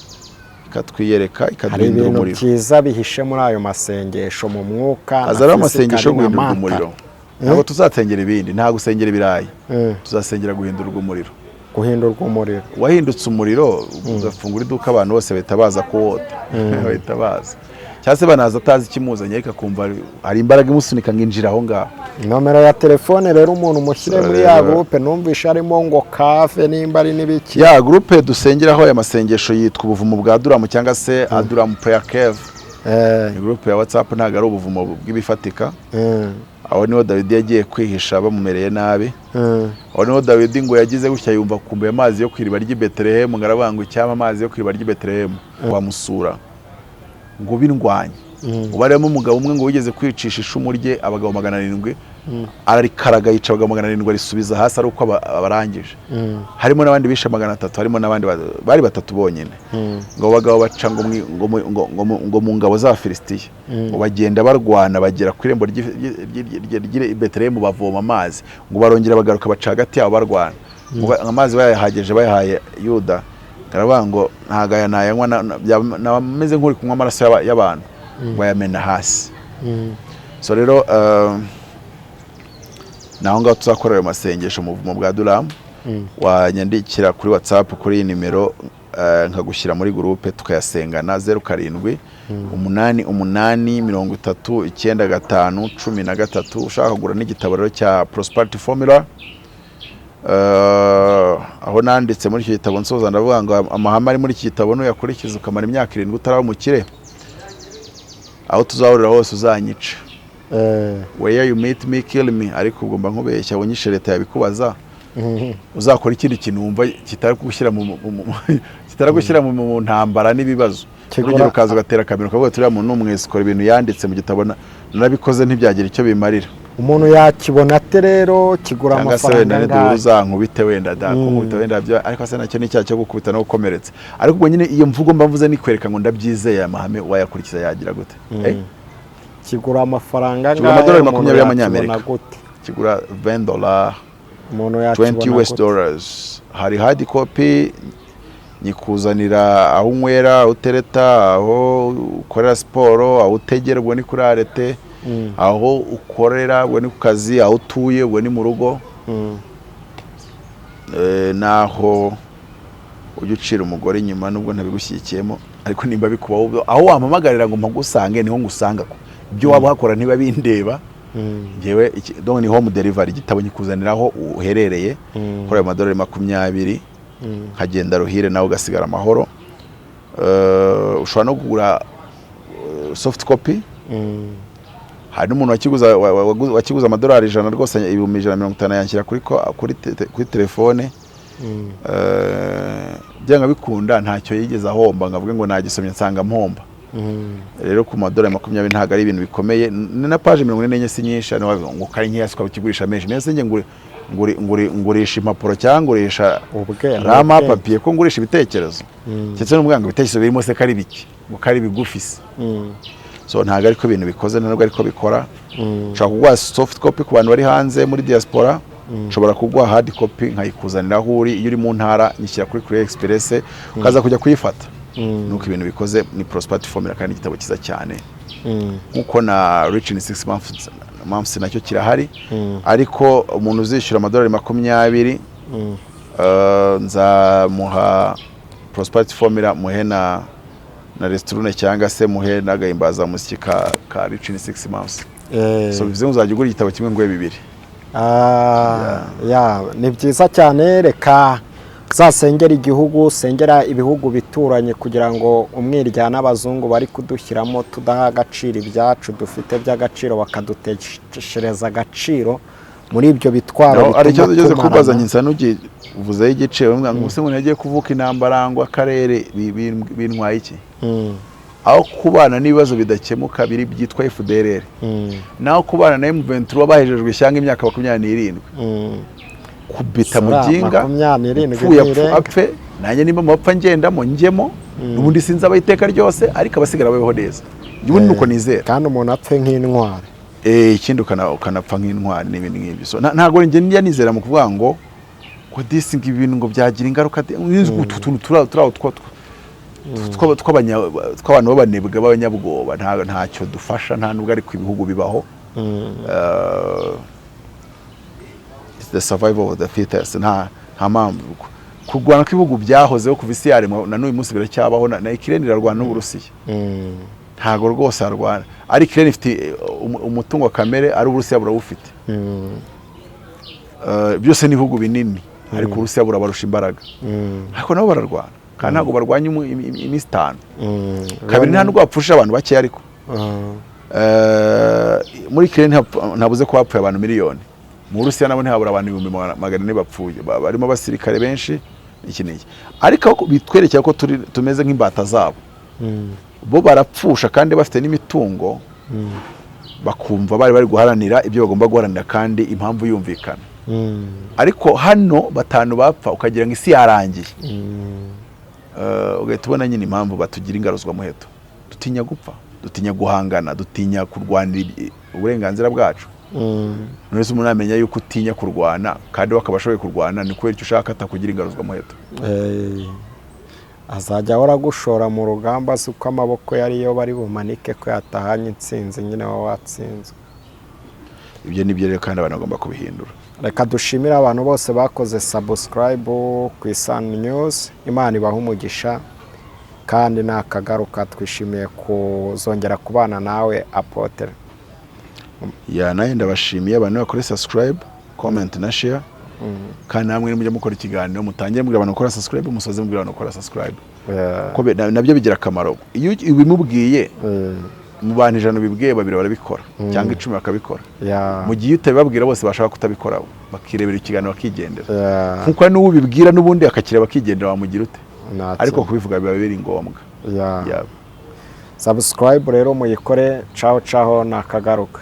ikatwiyereka ikaduhindura umuriro. Hari ibintu byiza bihishe muri ayo masengesho mu mwuka, azara amasengesho guhindura umuriro. Ntabwo tuzatengera ibindi, nta gusengera ibirayi, tuzasengera guhindurwa umuriro. Guhindurwa umuriro, wahindutse umuriro ugafungura iduka abantu bose bahita baza kuwota, bahita baza cyase banaza atazi ikimuzanye ariko akumva hari imbaraga imusunika nginjira aho ngaho. Nomero ya telefone rero umuntu mushyire muri ya groupe, numvisha arimo ngo kafe nimba ari nibiki. Ya groupe dusengeraho ya masengesho yitwa ubuvumo bwa Aduramu cyangwa se Aduramu Prayer Cave. Ni groupe ya WhatsApp, ntago ari ubuvumo bw'ibifatika. Aho niho Dawidi yagiye kwihisha bamumereye nabi. Aho niho Dawidi ngo yagize gutya yumva kumbuye amazi yo kwiriba ry'i Betelehemu, ngarabango icyama amazi yo kwiriba ry'i Betelehemu wamusura ngo bindwanye. Ubaremo umugabo umwe ngo wigeze kwicisha ishumu rye abagabo 700 ararikaraga yica abagabo 700 risubiza hasi ari uko abarangije. Harimo n'abandi bishe 300, harimo n'abandi bari 3 bonyene. Ngo bagabo baca ngo mu ngabo za Filistiya ngo bagenda barwana bagera ku irembo ry'i Betelehemu bavoma amazi ngo barongera bagaruka baca hagati yabo barwana. Amazi bayahageje bayahaye Yuda, ngarabango ntagaya nayanywa nameze nk'uri kunywa amaraso y'abantu bayamena hasi. So rero naho ngaho tuzakorera amasengesho mu buvumo bwa Aduramu. Wanyandikira kuri WhatsApp kuri nimero nkagushyira muri groupe tukayasengana 07 8 8 33 ushaka kugura n'igitabo rero cya Prosperity Formula. Aho nanditse muri iki gitabo nsoza ndavuga ngo amahame ari muri iki gitabo nuyakurikiza ukamara imyaka 7 utaraba umukire, aho tuzahurira hose uzanyica. Where you meet me kill me, ariko ugomba nkubeshya wonyishe leta yabikubaza uzakora ikindi kintu wumva kitaragushyira mu ntambara n'ibibazo. Urugero ukaza ugatera kamera ukavuga turiya muntu n'umwese ukora ibintu yanditse mu gitabo narabikoze ntibyagira icyo bimarira. Umuntu yakibona ate rero kigura amafaranga ngaho uzankubite wenda da kumubita wenda byo, ariko se nacyo ni cyaha cyo gukubita no gukomeretsa. Ariko ubwo nyine iyo mvugo mbavuze ni kwereka ngo ndabyizeye amahame wayakurikiza yagira gute. Kigura amafaranga ngaho amadolari 20 y'amanyamerika, kigura $20, umuntu yakibona $20. Hari hard copy nyikuzanira aho unywera, aho utereta, aho ukorera siporo, aho utegera ubwo ni kuri arete, aho ukorera ubwo ni ku kazi, aho utuye ubwo ni mu rugo, naho ujya ucira umugore inyuma nubwo ntabigushyikiyemo, ariko nimba bikubaho aho wampamagarira ngo mpagusange niho ngusanga ko ibyo waba hakora niba bindeba. Ngewe donc ni home delivery, igitabo nyikuzaniraho uherereye kuri ayo madolari 20 nkagenda ruhire nawe ugasigara amahoro. Ushobora no kugura soft copy. Hari n'umuntu wakiguza amadolari 100 rwose 150 yanshyira kuri telefone. Byanga bikunda ntacyo yigeze ahomba ngavuga ngo nagisomye nsanga mpomba. Rero ku madolari 20 ntago ari ibintu bikomeye, na page 44 si nyinshi ngo kari nk'iya sikwa kigurisha menshi. Nese nge ngurisha impapuro cyangwa ngurisha rama papier ko ngurisha ibitekerezo. Cyetse n'umuganga ibitekerezo birimo se kari biki ngo kari bigufise. So ntago ariko ibintu bikoze ntabwo ariko bikora. Ushaka kugwa soft copy ku bantu bari hanze muri diaspora, ushobora kugwa hard copy nkayikuzanira aho uri. Iyo uri mu ntara nyishyira kuri Courier Express ukaza kujya kuyifata. Nuko ibintu bikoze ni Prosperity Formula kandi igitabo kiza cyane. Nkuko na Rich in 6 months nacyo kirahari. Ariko umuntu uzishyura amadolari 20 nzamuha Prosperity Formula muhe na restaurant cyangwa se muhe n'agahimbaza musiki ka Rich in 6 months. So bivuze ngo uzajya ugura igitabo kimwe ngo 2. Ni byiza cyane. Reka uzasengera igihugu, sengera ibihugu bituranye kugira ngo umwiryane abazungu bari kudushyiramo tudaha agaciro ibyacu dufite by'agaciro bakaduteshereza agaciro muri ibyo bitwaro ari cyo ugeze kubaza nyinsa nuvuze igiciro ngo umuntu yagiye kuvuka intambara ngo akarere bintwaye iki aho kubana n'ibibazo bidakemuka biri byitwa FDLR naho kubana na M23 bahejejwe ishyanga imyaka 27 kubita muginga upfuye apfe nanjye nimba mupfa ngendamo njyemo n'ubundi sinzi abayiteka ryose ariko abasigara babeho neza ubundi nuko nizera kandi umuntu apfe nk'intwari ikindi ukanapfa nk'intwari n'ibindi nk'ibyo so ntago njye njya nizera mu kuvuga ngo disinga ibintu ngo byagira ingaruka tw'abantu b'abanebwe b'abanyabwoba ntacyo dufasha nta nubwo ari ku ibihugu bibaho the survival of the fittest nta mpamvu kurwana kw'ibihugu byahozeho kuva isi yaremwa na n'uyu munsi biracyabaho na Ukraine irarwana n'Uburusiya ntago rwose arwana ari Ukraine ifite umutungo kamere ari Uburusiya burawufite byose n'ibihugu binini ariko Uburusiya burabarusha imbaraga ariko nabo bararwana kandi ntago barwanya iminsi 5 kabiri nta nubwo bapfusha abantu bake ariko muri Ukraine ntabuze ko bapfuye abantu miliyoni mu Burusiya nabo ntihabura abantu 100,000 bapfuye barimo abasirikare benshi iki ariko bitwerekeye ko tumeze nk'imbata zabo bo barapfusha kandi bafite n'imitungo bakumva bari guharanira ibyo bagomba guharanira kandi impamvu yumvikana ariko hano batanu bapfa ukagira ngo isi yarangiye ugahita ubona nyine impamvu batugira ingaruzwa muheto dutinya gupfa dutinya guhangana dutinya kurwanira uburenganzira bwacu nese umuntu amenya yuko utinya kurwana kandi wakabashoboye kurwana ni kubera icyo ushaka atakugira ingaruzwa muheto azajya ahora gushora mu rugamba suko amaboko yariyo bari bumanike ko yatahanye intsinzi nyine wa watsinze ibyo nibyo rero kandi abantu bagomba kubihindura reka dushimire abantu bose bakoze subscribe ku Isan News Imana ibaha umugisha kandi nakagaruka twishimiye kuzongera kubana nawe Apotre naye ndabashimiye abantu bakora subscribe comment na share kandi namwe mujya mukora ikiganiro mutangire mbwira abantu bakora subscribe musoze mbwira abantu bakora subscribe ko nabyo bigira akamaro iyo ubimubwiye mu bantu 100 bibwiye babiri barabikora cyangwa 10 bakabikora mu gihe utabibabwira bose bashaka kutabikora bakirebera ikiganiro bakigendera nkuko n'ubu bibwira n'ubundi akakireba bakigendera wamugira ute ariko kubivuga biba biri ngombwa subscribe rero muyikore ciao nakagaruka